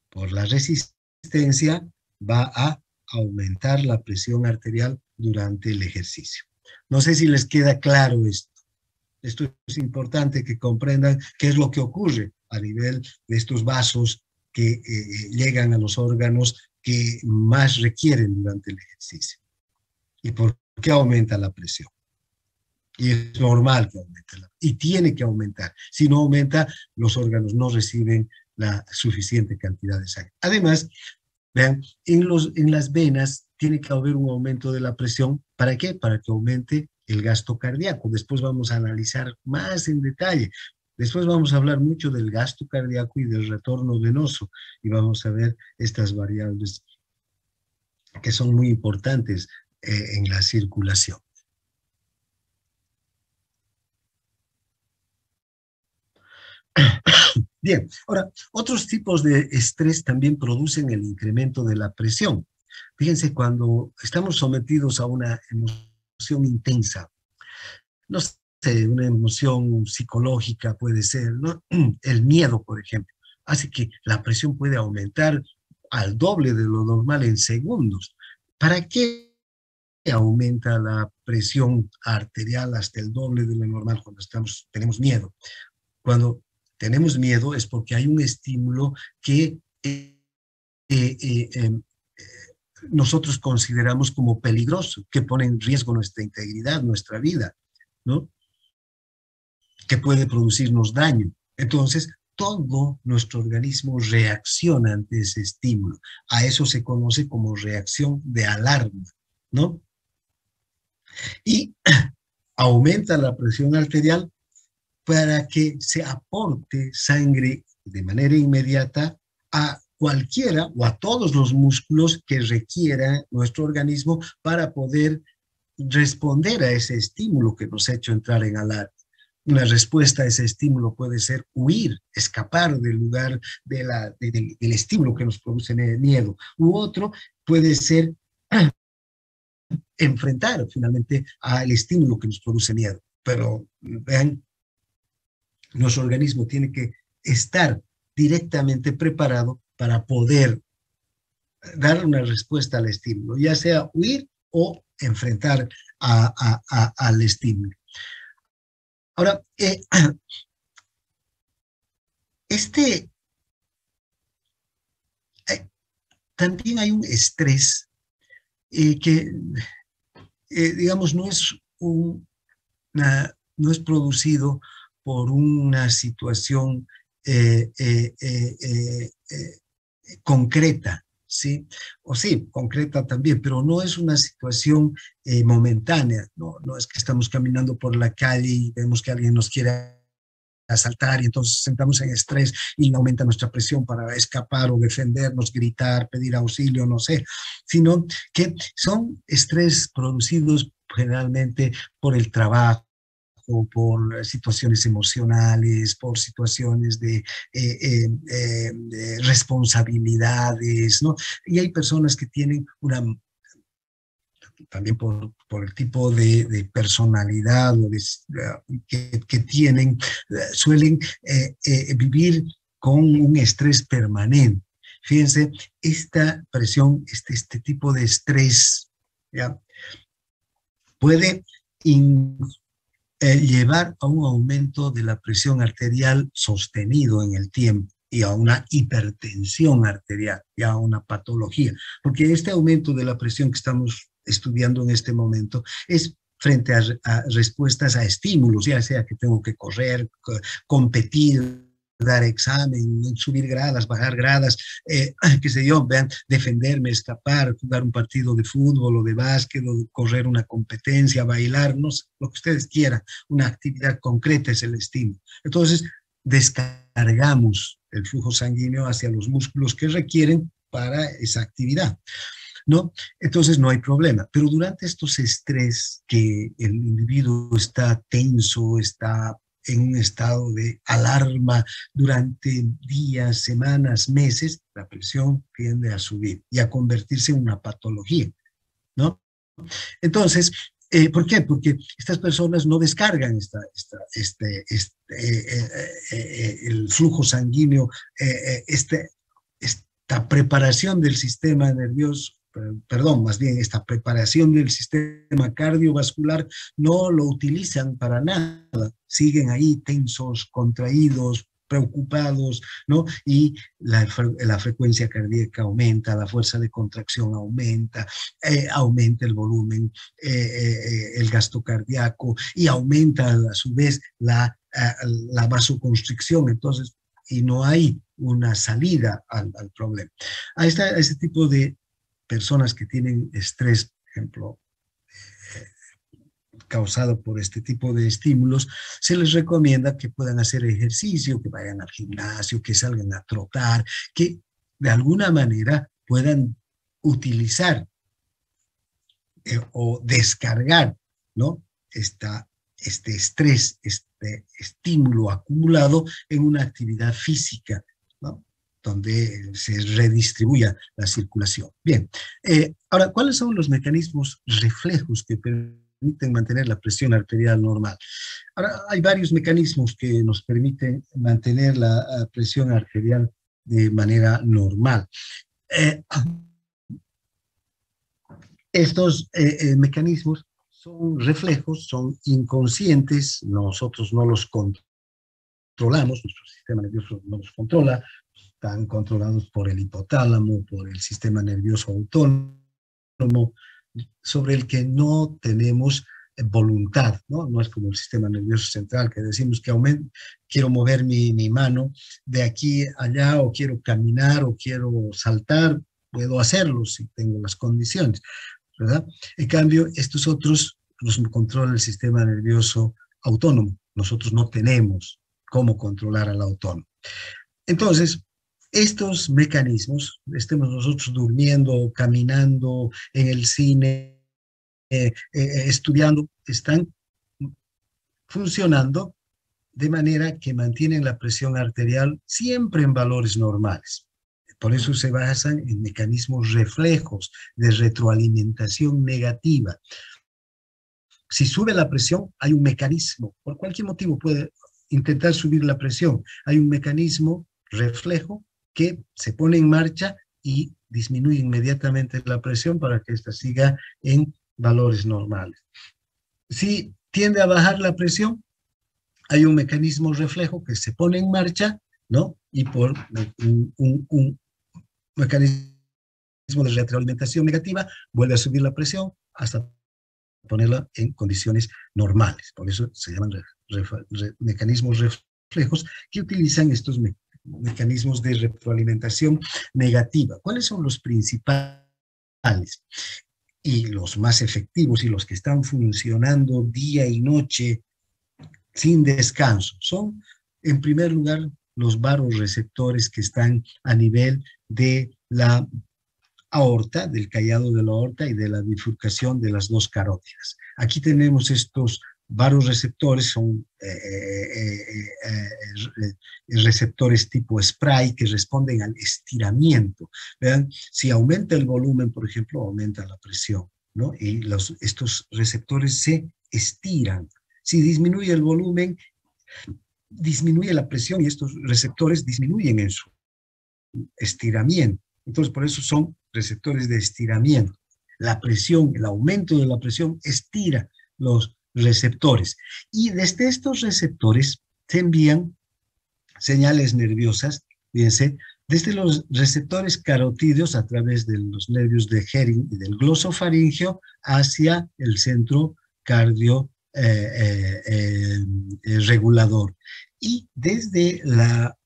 por la resistencia, va a aumentar la presión arterial durante el ejercicio. No sé si les queda claro esto. Esto es importante que comprendan qué es lo que ocurre a nivel de estos vasos que llegan a los órganos que más requieren durante el ejercicio. ¿Y por qué aumenta la presión? Y es normal que aumente, y tiene que aumentar. Si no aumenta, los órganos no reciben la suficiente cantidad de sangre. Además, vean, en las venas tiene que haber un aumento de la presión. ¿Para qué? Para que aumente el gasto cardíaco. Después vamos a analizar más en detalle. Después vamos a hablar mucho del gasto cardíaco y del retorno venoso, y vamos a ver estas variables que son muy importantes en la circulación. Bien, ahora, otros tipos de estrés también producen el incremento de la presión. Fíjense, cuando estamos sometidos a una emoción intensa, no sé, una emoción psicológica puede ser, ¿no? El miedo, por ejemplo, hace que la presión puede aumentar al doble de lo normal en segundos. ¿Para qué aumenta la presión arterial hasta el doble de lo normal cuando tenemos miedo? Cuando tenemos miedo es porque hay un estímulo que nosotros consideramos como peligroso, que pone en riesgo nuestra integridad, nuestra vida, ¿no? Que puede producirnos daño. Entonces, todo nuestro organismo reacciona ante ese estímulo. A eso se conoce como reacción de alarma, ¿no? Y aumenta la presión arterial para que se aporte sangre de manera inmediata a cualquiera o a todos los músculos que requiera nuestro organismo para poder responder a ese estímulo que nos ha hecho entrar en alarma. Una respuesta a ese estímulo puede ser huir, escapar del lugar del estímulo que nos produce miedo, u otro puede ser enfrentar finalmente al estímulo que nos produce miedo. Pero vean, nuestro organismo tiene que estar directamente preparado para poder dar una respuesta al estímulo, ya sea huir o enfrentar al estímulo. Ahora, también hay un estrés que, digamos, no es producido por una situación concreta, ¿sí? O sí, concreta también, pero no es una situación momentánea, no es que estamos caminando por la calle y vemos que alguien nos quiere asaltar y entonces entramos en estrés y aumenta nuestra presión para escapar o defendernos, gritar, pedir auxilio, no sé, sino que son estrés producidos generalmente por el trabajo, por situaciones emocionales, por situaciones de responsabilidades, ¿no? Y hay personas que tienen también por el tipo de personalidad o que tienen, suelen vivir con un estrés permanente. Fíjense, esta presión, este tipo de estrés, ¿ya? Puede llevar a un aumento de la presión arterial sostenido en el tiempo y a una hipertensión arterial, y a una patología, porque este aumento de la presión que estamos estudiando en este momento es frente a respuestas a estímulos, ya sea que tengo que correr, competir, dar examen, subir gradas, bajar gradas, qué sé yo, vean, defenderme, escapar, jugar un partido de fútbol o de básquet, o correr una competencia, bailar, no sé, lo que ustedes quieran, una actividad concreta es el estímulo. Entonces, descargamos el flujo sanguíneo hacia los músculos que requieren para esa actividad, ¿no? Entonces no hay problema. Pero durante estos estrés que el individuo está tenso, está en un estado de alarma durante días, semanas, meses, la presión tiende a subir y a convertirse en una patología, ¿no? Entonces, ¿por qué? Porque estas personas no descargan el flujo sanguíneo, esta preparación del sistema nervioso, perdón, más bien esta preparación del sistema cardiovascular no lo utilizan para nada, siguen ahí tensos, contraídos, preocupados, ¿no? Y la frecuencia cardíaca aumenta, la fuerza de contracción aumenta, aumenta el volumen, el gasto cardíaco, y aumenta a su vez la vasoconstricción. Entonces, y no hay una salida al problema. A este tipo de personas que tienen estrés, por ejemplo, causado por este tipo de estímulos, se les recomienda que puedan hacer ejercicio, que vayan al gimnasio, que salgan a trotar, que de alguna manera puedan utilizar o descargar, ¿no? Este estrés, este estímulo acumulado en una actividad física, ¿no? Donde se redistribuya la circulación. Bien, ahora, ¿cuáles son los mecanismos reflejos que permiten mantener la presión arterial normal? Ahora, hay varios mecanismos que nos permiten mantener la presión arterial de manera normal. Estos mecanismos son reflejos, son inconscientes, nosotros no los controlamos, nuestro sistema nervioso no los controla, están controlados por el hipotálamo, por el sistema nervioso autónomo, sobre el que no tenemos voluntad, ¿no? No es como el sistema nervioso central, que decimos que quiero mover mi mano de aquí a allá, o quiero caminar, o quiero saltar, puedo hacerlo si tengo las condiciones, ¿verdad? En cambio, estos otros los controla el sistema nervioso autónomo. Nosotros no tenemos cómo controlar al autónomo. Entonces, estos mecanismos, estemos nosotros durmiendo, caminando, en el cine, estudiando, están funcionando de manera que mantienen la presión arterial siempre en valores normales. Por eso se basan en mecanismos reflejos de retroalimentación negativa. Si sube la presión, hay un mecanismo, por cualquier motivo puede intentar subir la presión, hay un mecanismo reflejo que se pone en marcha y disminuye inmediatamente la presión para que ésta siga en valores normales. Si tiende a bajar la presión, hay un mecanismo reflejo que se pone en marcha, ¿no? Y por un mecanismo de retroalimentación negativa, vuelve a subir la presión hasta ponerla en condiciones normales. Por eso se llaman mecanismos reflejos que utilizan estos mecanismos de retroalimentación negativa. ¿Cuáles son los principales y los más efectivos y los que están funcionando día y noche sin descanso? Son, en primer lugar, los vasoreceptores que están a nivel de la aorta, del callado de la aorta y de la bifurcación de las dos carótidas. Aquí tenemos estos vasoreceptores, son receptores tipo spray que responden al estiramiento. Vean, si aumenta el volumen, por ejemplo, aumenta la presión, ¿no? Y estos receptores se estiran. Si disminuye el volumen, disminuye la presión y estos receptores disminuyen en su estiramiento. Entonces, por eso son receptores de estiramiento. La presión, el aumento de la presión estira los receptores. Y desde estos receptores se envían señales nerviosas, fíjense, desde los receptores carotídeos a través de los nervios de Hering y del glosofaringeo hacia el centro cardio regulador. Y desde la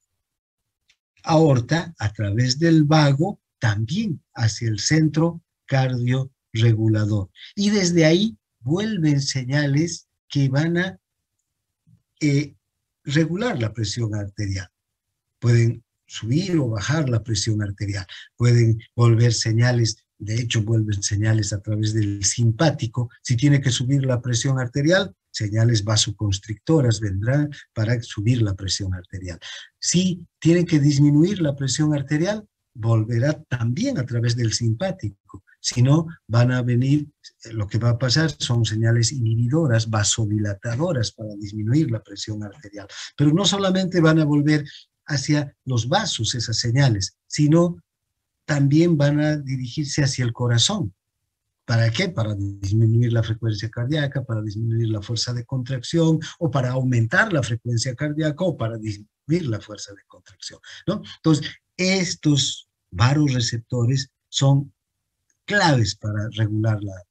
aorta, a través del vago, también hacia el centro cardiorregulador. Y desde ahí vuelven señales que van a regular la presión arterial. Pueden subir o bajar la presión arterial. Pueden volver señales, de hecho vuelven señales a través del simpático. Si tiene que subir la presión arterial, señales vasoconstrictoras vendrán para subir la presión arterial. Si tienen que disminuir la presión arterial, volverá también a través del simpático. Si no, van a venir, lo que va a pasar son señales inhibidoras, vasodilatadoras para disminuir la presión arterial. Pero no solamente van a volver hacia los vasos esas señales, sino también van a dirigirse hacia el corazón. ¿Para qué? Para disminuir la frecuencia cardíaca, para disminuir la fuerza de contracción, o para aumentar la frecuencia cardíaca, o para disminuir la fuerza de contracción, ¿no? Entonces, estos varoreceptores son claves para regular la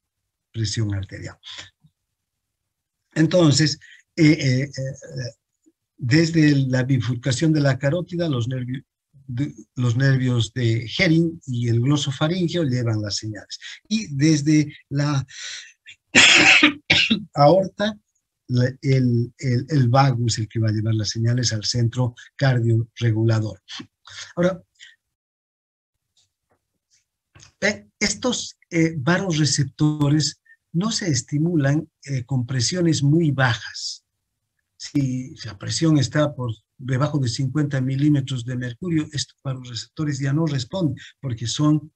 presión arterial. Entonces, desde la bifurcación de la carótida, los nervios de Hering y el glosofaringeo llevan las señales. Y desde la aorta, el vagus es el que va a llevar las señales al centro cardiorregulador. Ahora, estos varoreceptores no se estimulan con presiones muy bajas. Si la presión está por debajo de 50 milímetros de mercurio, estos varoreceptores ya no responden, porque son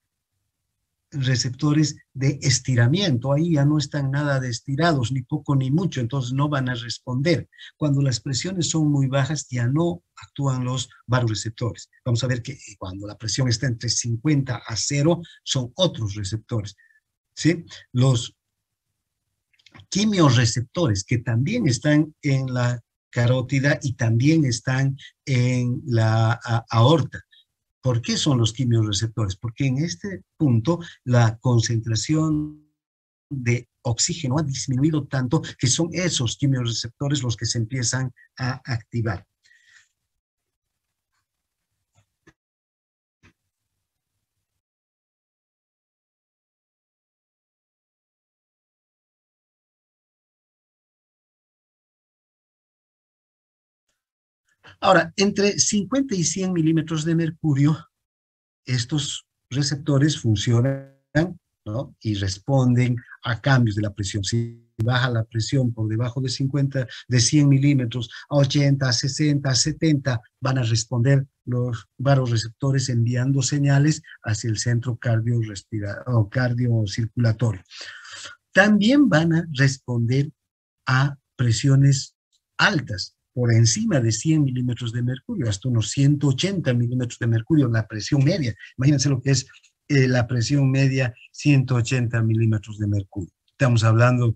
receptores de estiramiento. Ahí ya no están nada de estirados, ni poco ni mucho, entonces no van a responder. Cuando las presiones son muy bajas, ya no actúan los varoreceptores. Vamos a ver que cuando la presión está entre 50 a 0, son otros receptores, ¿sí? Los quimiorreceptores, que también están en la carótida y también están en la aorta. ¿Por qué son los quimiorreceptores? Porque en este punto la concentración de oxígeno ha disminuido tanto que son esos quimiorreceptores los que se empiezan a activar. Ahora, entre 50 y 100 milímetros de mercurio, estos receptores funcionan, ¿no? Y responden a cambios de la presión. Si baja la presión por debajo de 50, de 100 milímetros a 80, a 60, a 70, van a responder los varoreceptores enviando señales hacia el centro cardiocirculatorio. También van a responder a presiones altas, por encima de 100 milímetros de mercurio, hasta unos 180 milímetros de mercurio, la presión media. Imagínense lo que es la presión media, 180 milímetros de mercurio. Estamos hablando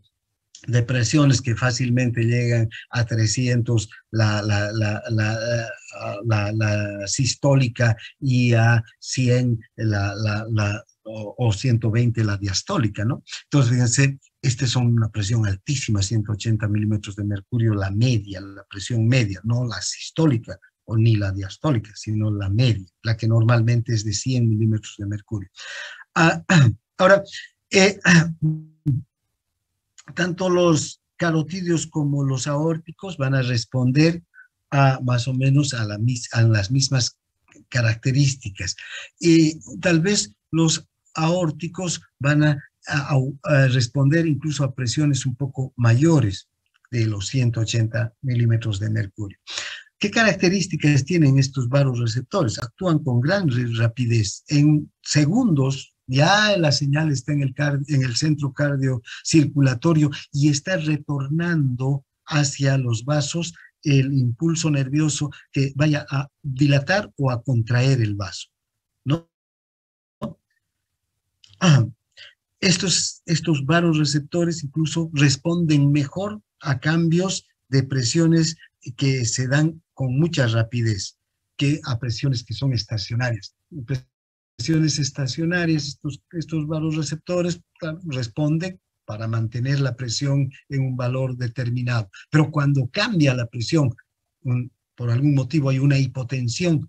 de presiones que fácilmente llegan a 300 la sistólica y a 100 o 120 la diastólica, ¿no? Entonces, fíjense, estas son una presión altísima, 180 milímetros de mercurio, la media, la presión media, no la sistólica o ni la diastólica, sino la media, la que normalmente es de 100 milímetros de mercurio. Ahora, tanto los carotídeos como los aórticos van a responder a más o menos a las mismas características. Y tal vez los aórticos van a responder incluso a presiones un poco mayores de los 180 milímetros de mercurio. ¿Qué características tienen estos varoreceptores? Actúan con gran rapidez. En segundos ya la señal está en el centro cardiocirculatorio y está retornando hacia los vasos el impulso nervioso que vaya a dilatar o a contraer el vaso, ¿no? Estos varoreceptores incluso responden mejor a cambios de presiones que se dan con mucha rapidez que a presiones que son estacionarias. Presiones estacionarias, estos varoreceptores responden para mantener la presión en un valor determinado. Pero cuando cambia la presión, por algún motivo hay una hipotensión,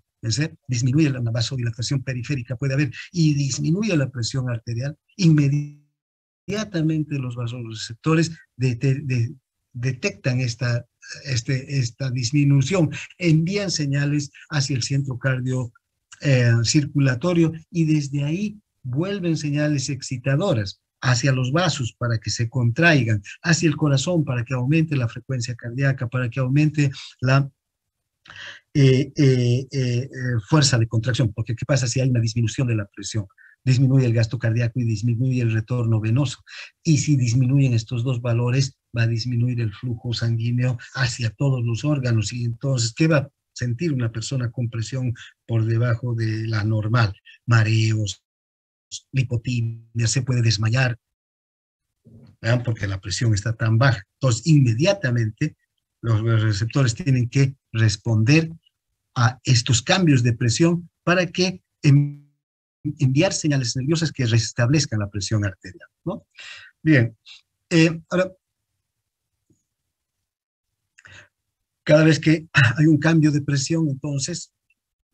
disminuye la vasodilatación periférica, puede haber, y disminuye la presión arterial, inmediatamente los vasoreceptores detectan esta disminución, envían señales hacia el centro cardiocirculatorio y desde ahí vuelven señales excitadoras hacia los vasos para que se contraigan, hacia el corazón para que aumente la frecuencia cardíaca, para que aumente la fuerza de contracción, porque ¿qué pasa si hay una disminución de la presión? Disminuye el gasto cardíaco y disminuye el retorno venoso. Y si disminuyen estos dos valores, va a disminuir el flujo sanguíneo hacia todos los órganos. Y entonces, ¿qué va a sentir una persona con presión por debajo de la normal? Mareos, lipotimia, se puede desmayar, ¿verdad? Porque la presión está tan baja. Entonces, inmediatamente los receptores tienen que responder a estos cambios de presión para que enviar señales nerviosas que restablezcan la presión arterial, ¿no? Bien, ahora, cada vez que hay un cambio de presión, entonces,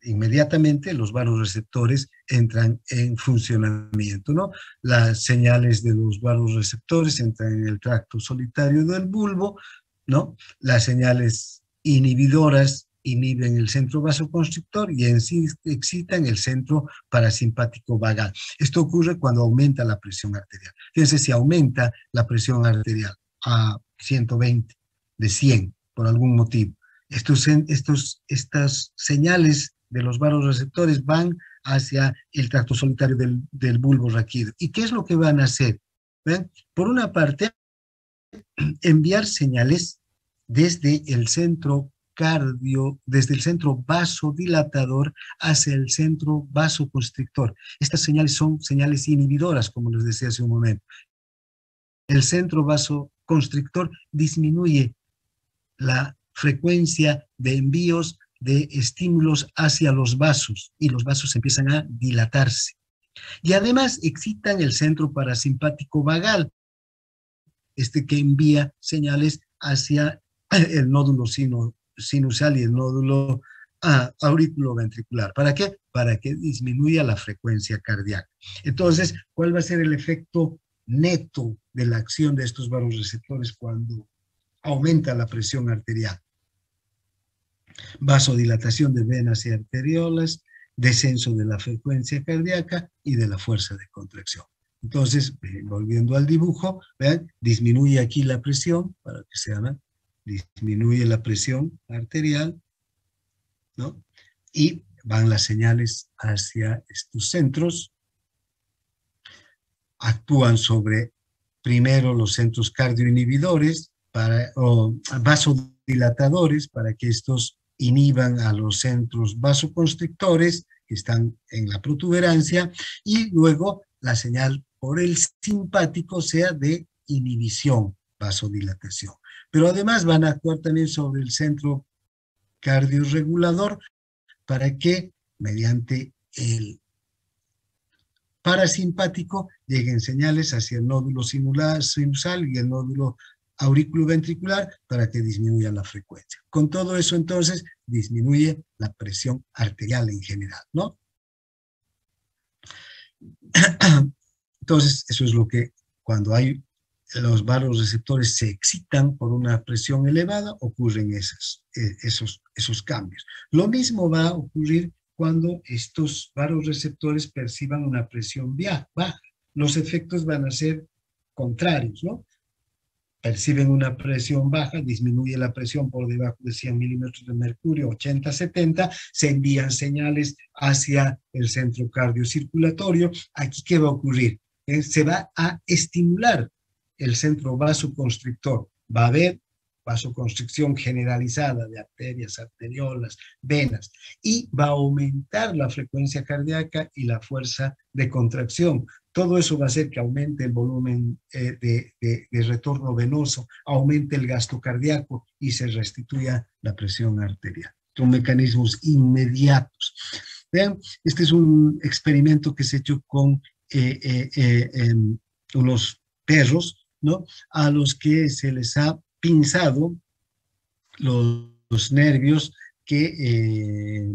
inmediatamente los vasoreceptores entran en funcionamiento, ¿no? Las señales de los vasoreceptores entran en el tracto solitario del bulbo, ¿no? Las señales inhibidoras inhiben el centro vasoconstrictor y en sí excitan el centro parasimpático vagal. Esto ocurre cuando aumenta la presión arterial. Fíjense, si aumenta la presión arterial a 120 de 100 por algún motivo, estas señales de los vasoreceptores van hacia el tracto solitario del bulbo raquídeo. ¿Y qué es lo que van a hacer? ¿Ven? Por una parte, enviar señales desde el centro desde el centro vasodilatador hacia el centro vasoconstrictor. Estas señales son señales inhibidoras, como les decía hace un momento. El centro vasoconstrictor disminuye la frecuencia de envíos de estímulos hacia los vasos y los vasos empiezan a dilatarse. Y además excitan el centro parasimpático vagal, que envía señales hacia el nódulo sinusal y el nódulo auriculoventricular. ¿Para qué? Para que disminuya la frecuencia cardíaca. Entonces, ¿cuál va a ser el efecto neto de la acción de estos vasoreceptores cuando aumenta la presión arterial? Vasodilatación de venas y arteriolas, descenso de la frecuencia cardíaca y de la fuerza de contracción. Entonces, volviendo al dibujo, vean, disminuye aquí la presión, para que se haga, disminuye la presión arterial, ¿no? Y van las señales hacia estos centros, actúan sobre primero los centros cardioinhibidores o vasodilatadores para que estos inhiban a los centros vasoconstrictores que están en la protuberancia y luego la señal por el simpático sea de inhibición, vasodilatación. Pero además van a actuar también sobre el centro cardiorregulador para que mediante el parasimpático lleguen señales hacia el nódulo sinusal y el nódulo auriculoventricular para que disminuya la frecuencia. Con todo eso, entonces, disminuye la presión arterial en general, ¿no? Entonces, eso es lo que cuando hay los vasoreceptores se excitan por una presión elevada, ocurren esos cambios. Lo mismo va a ocurrir cuando estos vasoreceptores perciban una presión baja. Los efectos van a ser contrarios, ¿no? Perciben una presión baja, disminuye la presión por debajo de 100 milímetros de mercurio, 80-70, se envían señales hacia el centro cardiocirculatorio. Aquí, ¿qué va a ocurrir? Se va a estimular el centro vasoconstrictor. Va a haber vasoconstricción generalizada de arterias, arteriolas, venas, y va a aumentar la frecuencia cardíaca y la fuerza de contracción. Todo eso va a hacer que aumente el volumen de retorno venoso, aumente el gasto cardíaco y se restituya la presión arterial. Son mecanismos inmediatos. Vean, este es un experimento que se ha hecho con unos perros, ¿no? A los que se les ha pinzado los nervios que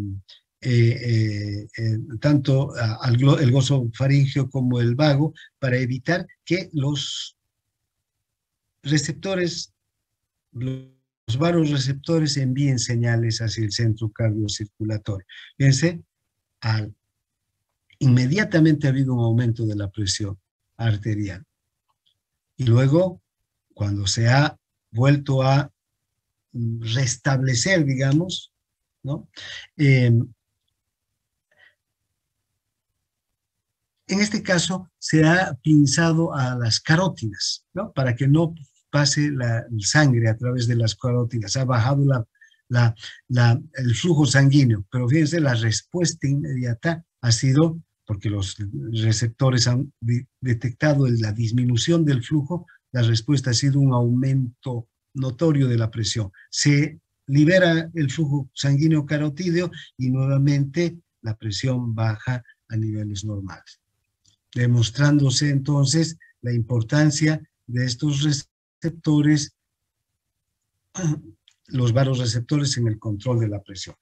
tanto el glosofaringeo como el vago, para evitar que los vasoreceptores envíen señales hacia el centro cardiocirculatorio. Fíjense, inmediatamente ha habido un aumento de la presión arterial. Y luego, cuando se ha vuelto a restablecer, digamos, ¿no? En este caso, se ha pinzado a las carótidas, ¿no? Para que no pase la sangre a través de las carótidas. Ha bajado el flujo sanguíneo. Pero fíjense, la respuesta inmediata ha sido, porque los receptores han detectado la disminución del flujo, la respuesta ha sido un aumento notorio de la presión. Se libera el flujo sanguíneo carotídeo y nuevamente la presión baja a niveles normales, demostrándose entonces la importancia de estos receptores, los vasoreceptores en el control de la presión.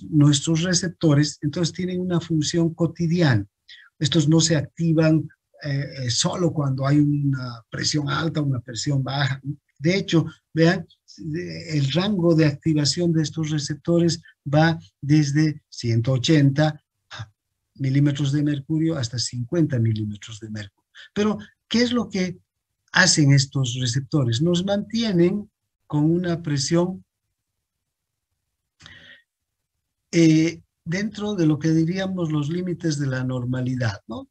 Nuestros receptores, entonces, tienen una función cotidiana. Estos no se activan solo cuando hay una presión alta, una presión baja. De hecho, vean, el rango de activación de estos receptores va desde 180 milímetros de mercurio hasta 50 milímetros de mercurio. Pero, ¿qué es lo que hacen estos receptores? Nos mantienen con una presión dentro de lo que diríamos los límites de la normalidad, ¿no?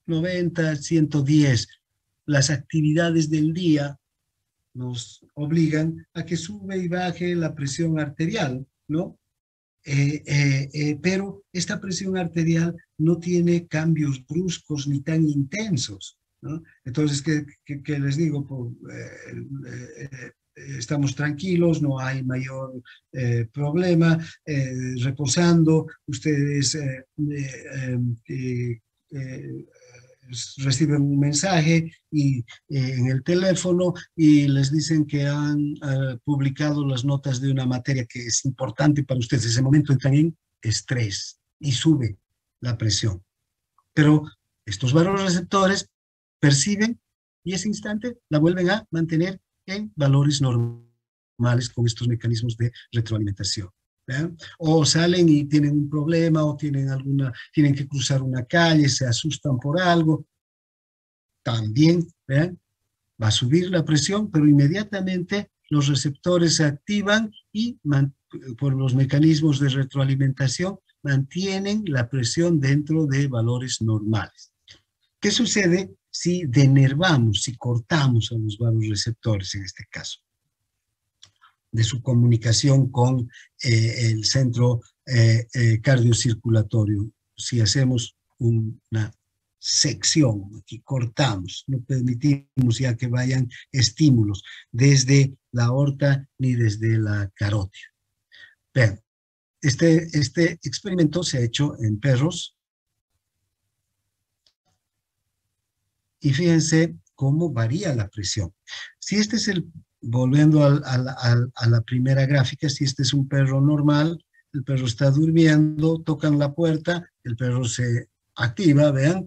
90, 110. Las actividades del día nos obligan a que sube y baje la presión arterial, ¿no? Pero esta presión arterial no tiene cambios bruscos ni tan intensos, ¿no? Entonces, ¿qué les digo? Estamos tranquilos, no hay mayor problema, reposando, ustedes reciben un mensaje en el teléfono y les dicen que han publicado las notas de una materia que es importante para ustedes. En ese momento entran en estrés y sube la presión. Pero estos vasoreceptores perciben y ese instante la vuelven a mantener en valores normales con estos mecanismos de retroalimentación. ¿Vean? O salen y tienen un problema o tienen que cruzar una calle, se asustan por algo, también, ¿vean? Va a subir la presión, pero inmediatamente los receptores se activan y por los mecanismos de retroalimentación mantienen la presión dentro de valores normales. ¿Qué sucede si denervamos, si cortamos a los vasoreceptores en este caso? De su comunicación con el centro cardiocirculatorio. Si hacemos una sección, aquí cortamos, no permitimos ya que vayan estímulos desde la aorta ni desde la carótida. Vean, este experimento se ha hecho en perros y fíjense cómo varía la presión. Si este es volviendo a la primera gráfica, si este es un perro normal, el perro está durmiendo, tocan la puerta, el perro se activa, vean,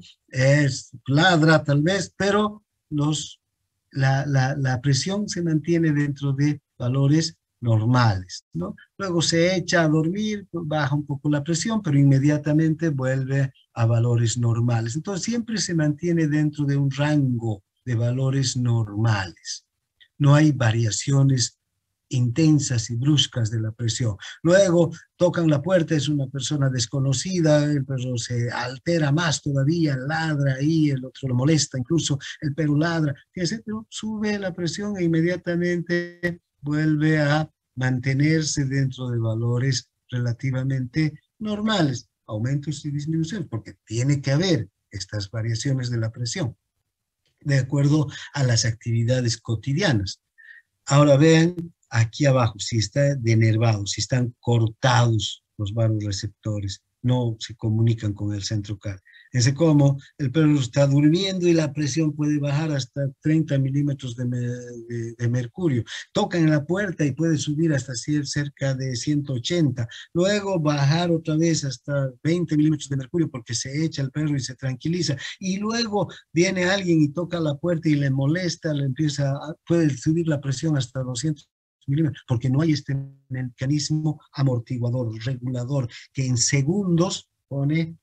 ladra tal vez, pero la presión se mantiene dentro de valores normales, ¿no? Luego se echa a dormir, baja un poco la presión, pero inmediatamente vuelve a valores normales. Entonces siempre se mantiene dentro de un rango de valores normales. No hay variaciones intensas y bruscas de la presión. Luego tocan la puerta, es una persona desconocida, el perro se altera más todavía, ladra ahí, el otro lo molesta, incluso el perro ladra, fíjense, pero sube la presión e inmediatamente vuelve a mantenerse dentro de valores relativamente normales, aumentos y disminuciones, porque tiene que haber estas variaciones de la presión de acuerdo a las actividades cotidianas. Ahora vean aquí abajo, si está denervado, si están cortados los vasoreceptores, no se comunican con el centro cardio. Fíjense cómo el perro está durmiendo y la presión puede bajar hasta 30 milímetros de mercurio. Tocan en la puerta y puede subir hasta cerca de 180. Luego bajar otra vez hasta 20 milímetros de mercurio porque se echa el perro y se tranquiliza. Y luego viene alguien y toca la puerta y le molesta, puede subir la presión hasta 200 milímetros, porque no hay este mecanismo amortiguador, regulador, que en segundos pone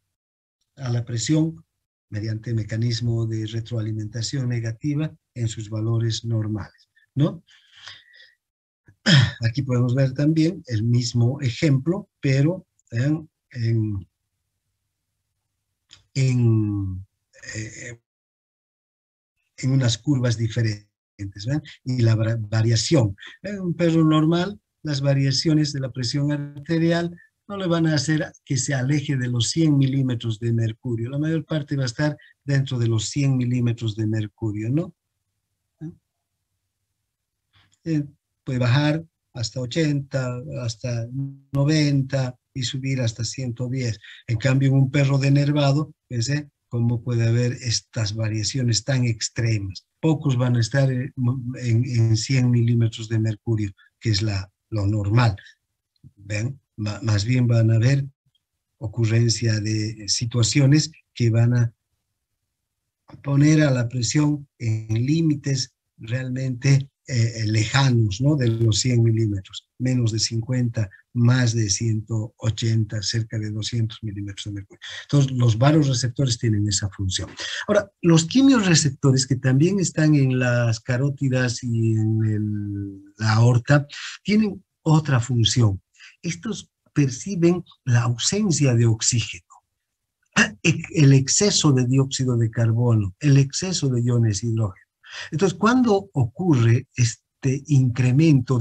a la presión mediante mecanismo de retroalimentación negativa en sus valores normales, ¿no? Aquí podemos ver también el mismo ejemplo, pero en unas curvas diferentes, ¿ven? Y la variación. En un perro normal, las variaciones de la presión arterial no le van a hacer que se aleje de los 100 milímetros de mercurio. La mayor parte va a estar dentro de los 100 milímetros de mercurio, ¿no? eh, puede bajar hasta 80, hasta 90 y subir hasta 110. En cambio, en un perro denervado, fíjense cómo puede haber estas variaciones tan extremas. Pocos van a estar en 100 milímetros de mercurio, que es lo normal. ¿Ven? Más bien van a haber ocurrencia de situaciones que van a poner a la presión en límites realmente lejanos, ¿no? De los 100 milímetros, menos de 50, más de 180, cerca de 200 milímetros de mercurio. Entonces, los varoreceptores tienen esa función. Ahora, los quimiorreceptores, que también están en las carótidas y en la aorta, tienen otra función. Estos perciben la ausencia de oxígeno, el exceso de dióxido de carbono, el exceso de iones hidrógeno. Entonces, cuando ocurre este incremento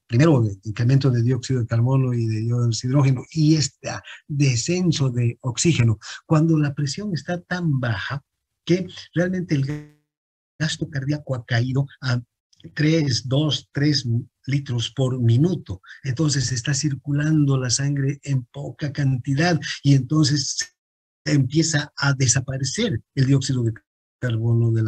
primero de incremento de dióxido de carbono y de iones hidrógeno y este descenso de oxígeno, cuando la presión está tan baja que realmente el gasto cardíaco ha caído a 2, 3 litros por minuto, entonces está circulando la sangre en poca cantidad y entonces empieza a desaparecer el dióxido de carbono de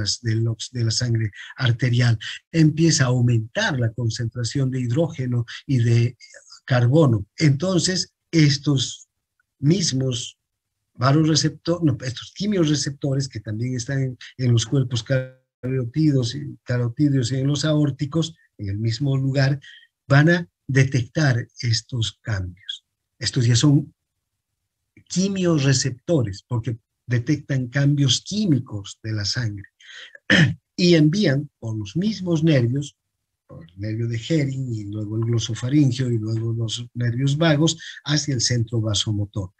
la sangre arterial, empieza a aumentar la concentración de hidrógeno y de carbono. Entonces, estos mismos varoreceptores, no, estos quimiorreceptores que también están en los cuerpos carotídeos y en los aórticos, en el mismo lugar, van a detectar estos cambios. Estos ya son quimiorreceptores, porque detectan cambios químicos de la sangre y envían por los mismos nervios, por el nervio de Hering y luego el glosofaringio y luego los nervios vagos, hacia el centro vasomotor.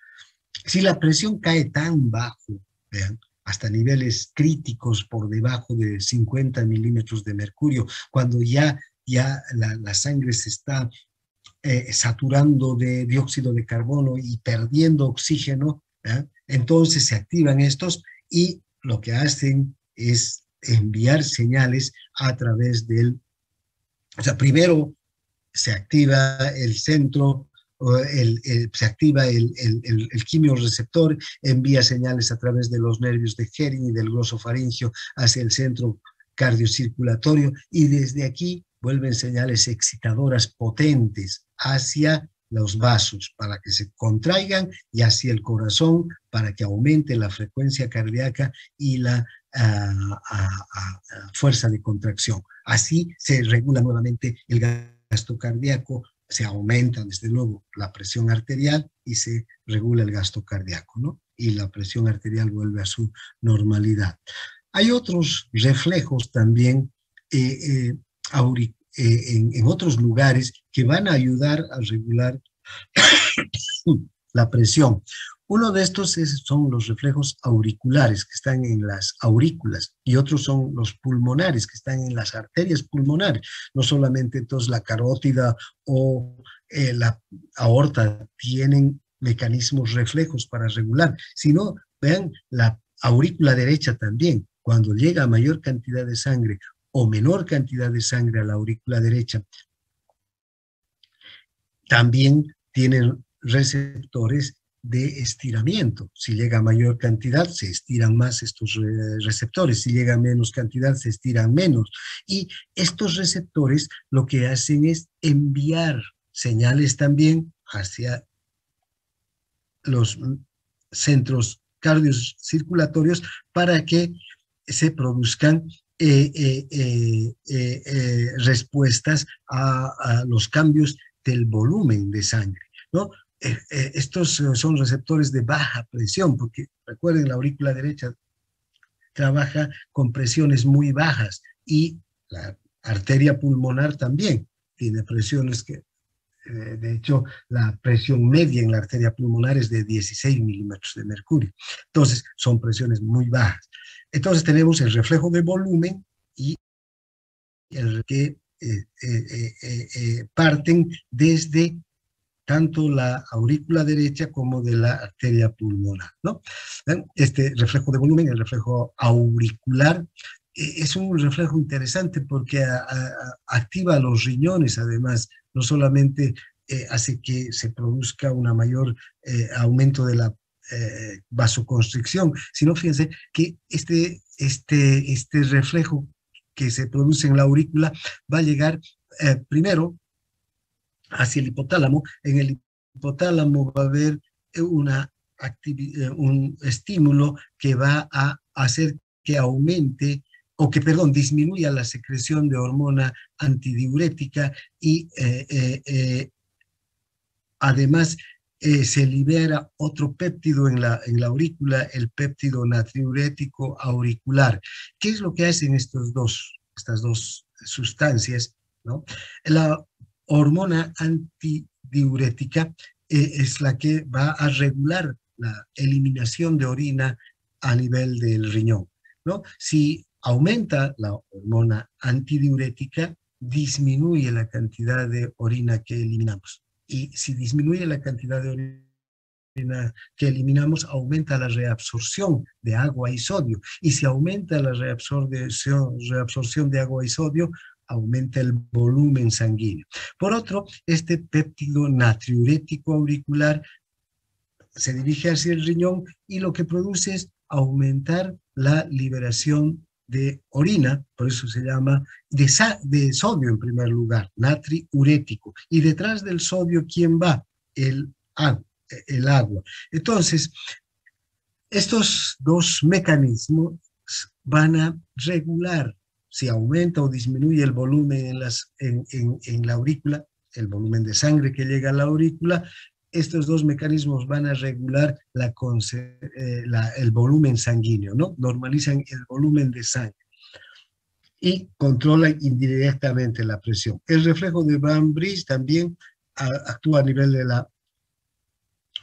Si la presión cae tan bajo, vean, hasta niveles críticos por debajo de 50 milímetros de mercurio, cuando ya la sangre se está saturando de dióxido de carbono y perdiendo oxígeno, entonces se activan estos y lo que hacen es enviar señales a través o sea, primero se activa el centro, se activa el quimiorreceptor, envía señales a través de los nervios de Hering y del glosofaringio hacia el centro cardiocirculatorio y desde aquí vuelven señales excitadoras potentes hacia los vasos para que se contraigan y hacia el corazón para que aumente la frecuencia cardíaca y la fuerza de contracción. Así se regula nuevamente el gasto cardíaco, se aumenta desde luego la presión arterial y se regula el gasto cardíaco, ¿no? Y la presión arterial vuelve a su normalidad. Hay otros reflejos también en otros lugares que van a ayudar a regular la presión. Uno de estos son los reflejos auriculares que están en las aurículas y otros son los pulmonares que están en las arterias pulmonares. No solamente entonces la carótida o la aorta tienen mecanismos reflejos para regular, sino, vean, la aurícula derecha también. Cuando llega a mayor cantidad de sangre o menor cantidad de sangre a la aurícula derecha, también tienen receptores de estiramiento. Si llega a mayor cantidad, se estiran más estos receptores. Si llega a menos cantidad, se estiran menos. Y estos receptores lo que hacen es enviar señales también hacia los centros cardiocirculatorios para que se produzcan respuestas a los cambios del volumen de sangre, ¿no? Estos son receptores de baja presión, porque recuerden, la aurícula derecha trabaja con presiones muy bajas y la arteria pulmonar también tiene presiones que, de hecho, la presión media en la arteria pulmonar es de 16 milímetros de mercurio. Entonces, son presiones muy bajas. Entonces, tenemos el reflejo de volumen y el que parten desde tanto la aurícula derecha como de la arteria pulmonar, ¿no? Este reflejo de volumen, el reflejo auricular, es un reflejo interesante porque activa los riñones, además, no solamente hace que se produzca una mayor aumento de la vasoconstricción, sino fíjense que este reflejo que se produce en la aurícula va a llegar primero hacia el hipotálamo. En el hipotálamo va a haber un estímulo que va a hacer que aumente o que, perdón, disminuya la secreción de hormona antidiurética y además se libera otro péptido en la aurícula, el péptido natriurético auricular. ¿Qué es lo que hacen estas dos sustancias, ¿no? La hormona antidiurética es la que va a regular la eliminación de orina a nivel del riñón, ¿no? Si aumenta la hormona antidiurética, disminuye la cantidad de orina que eliminamos. Y si disminuye la cantidad de orina que eliminamos, aumenta la reabsorción de agua y sodio. Y si aumenta la reabsorción de agua y sodio, aumenta el volumen sanguíneo. Por otro, este péptido natriurético auricular se dirige hacia el riñón y lo que produce es aumentar la liberación de orina, por eso se llama de sodio en primer lugar, natriurético. Y detrás del sodio, ¿quién va? El agua. Entonces, estos dos mecanismos van a regular si aumenta o disminuye el volumen en la aurícula, el volumen de sangre que llega a la aurícula. Estos dos mecanismos van a regular el volumen sanguíneo, ¿no? Normalizan el volumen de sangre y controlan indirectamente la presión. El reflejo de Van Bridge también actúa a nivel de la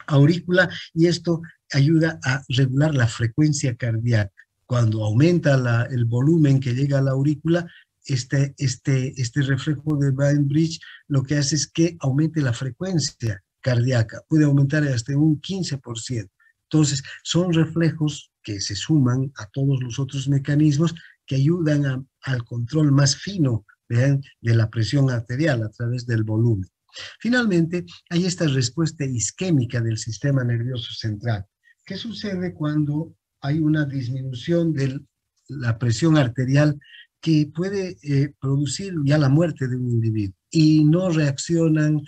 aurícula y esto ayuda a regular la frecuencia cardíaca. Cuando aumenta el volumen que llega a la aurícula, este reflejo de Van Bridge lo que hace es que aumente la frecuencia cardíaca, puede aumentar hasta un 15%. Entonces, son reflejos que se suman a todos los otros mecanismos que ayudan al control más fino, ¿vean?, de la presión arterial a través del volumen. Finalmente, hay esta respuesta isquémica del sistema nervioso central. ¿Qué sucede cuando hay una disminución de la presión arterial que puede producir ya la muerte de un individuo? Y no reaccionan,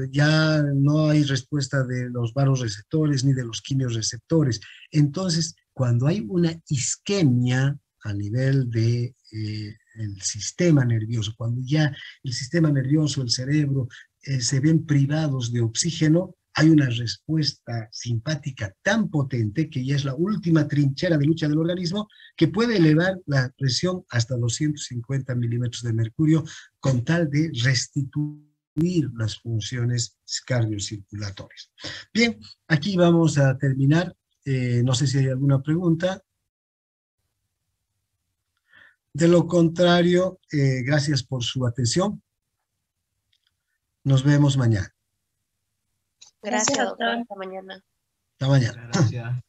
ya no hay respuesta de los vasoreceptores ni de los quimiorreceptores. Entonces, cuando hay una isquemia a nivel de el sistema nervioso, cuando ya el sistema nervioso, el cerebro, se ven privados de oxígeno, hay una respuesta simpática tan potente que ya es la última trinchera de lucha del organismo que puede elevar la presión hasta 250 milímetros de mercurio con tal de restituir las funciones cardiocirculatorias. Bien, aquí vamos a terminar. No sé si hay alguna pregunta. De lo contrario, gracias por su atención. Nos vemos mañana. Gracias, doctor. Hasta mañana. Hasta mañana. Gracias.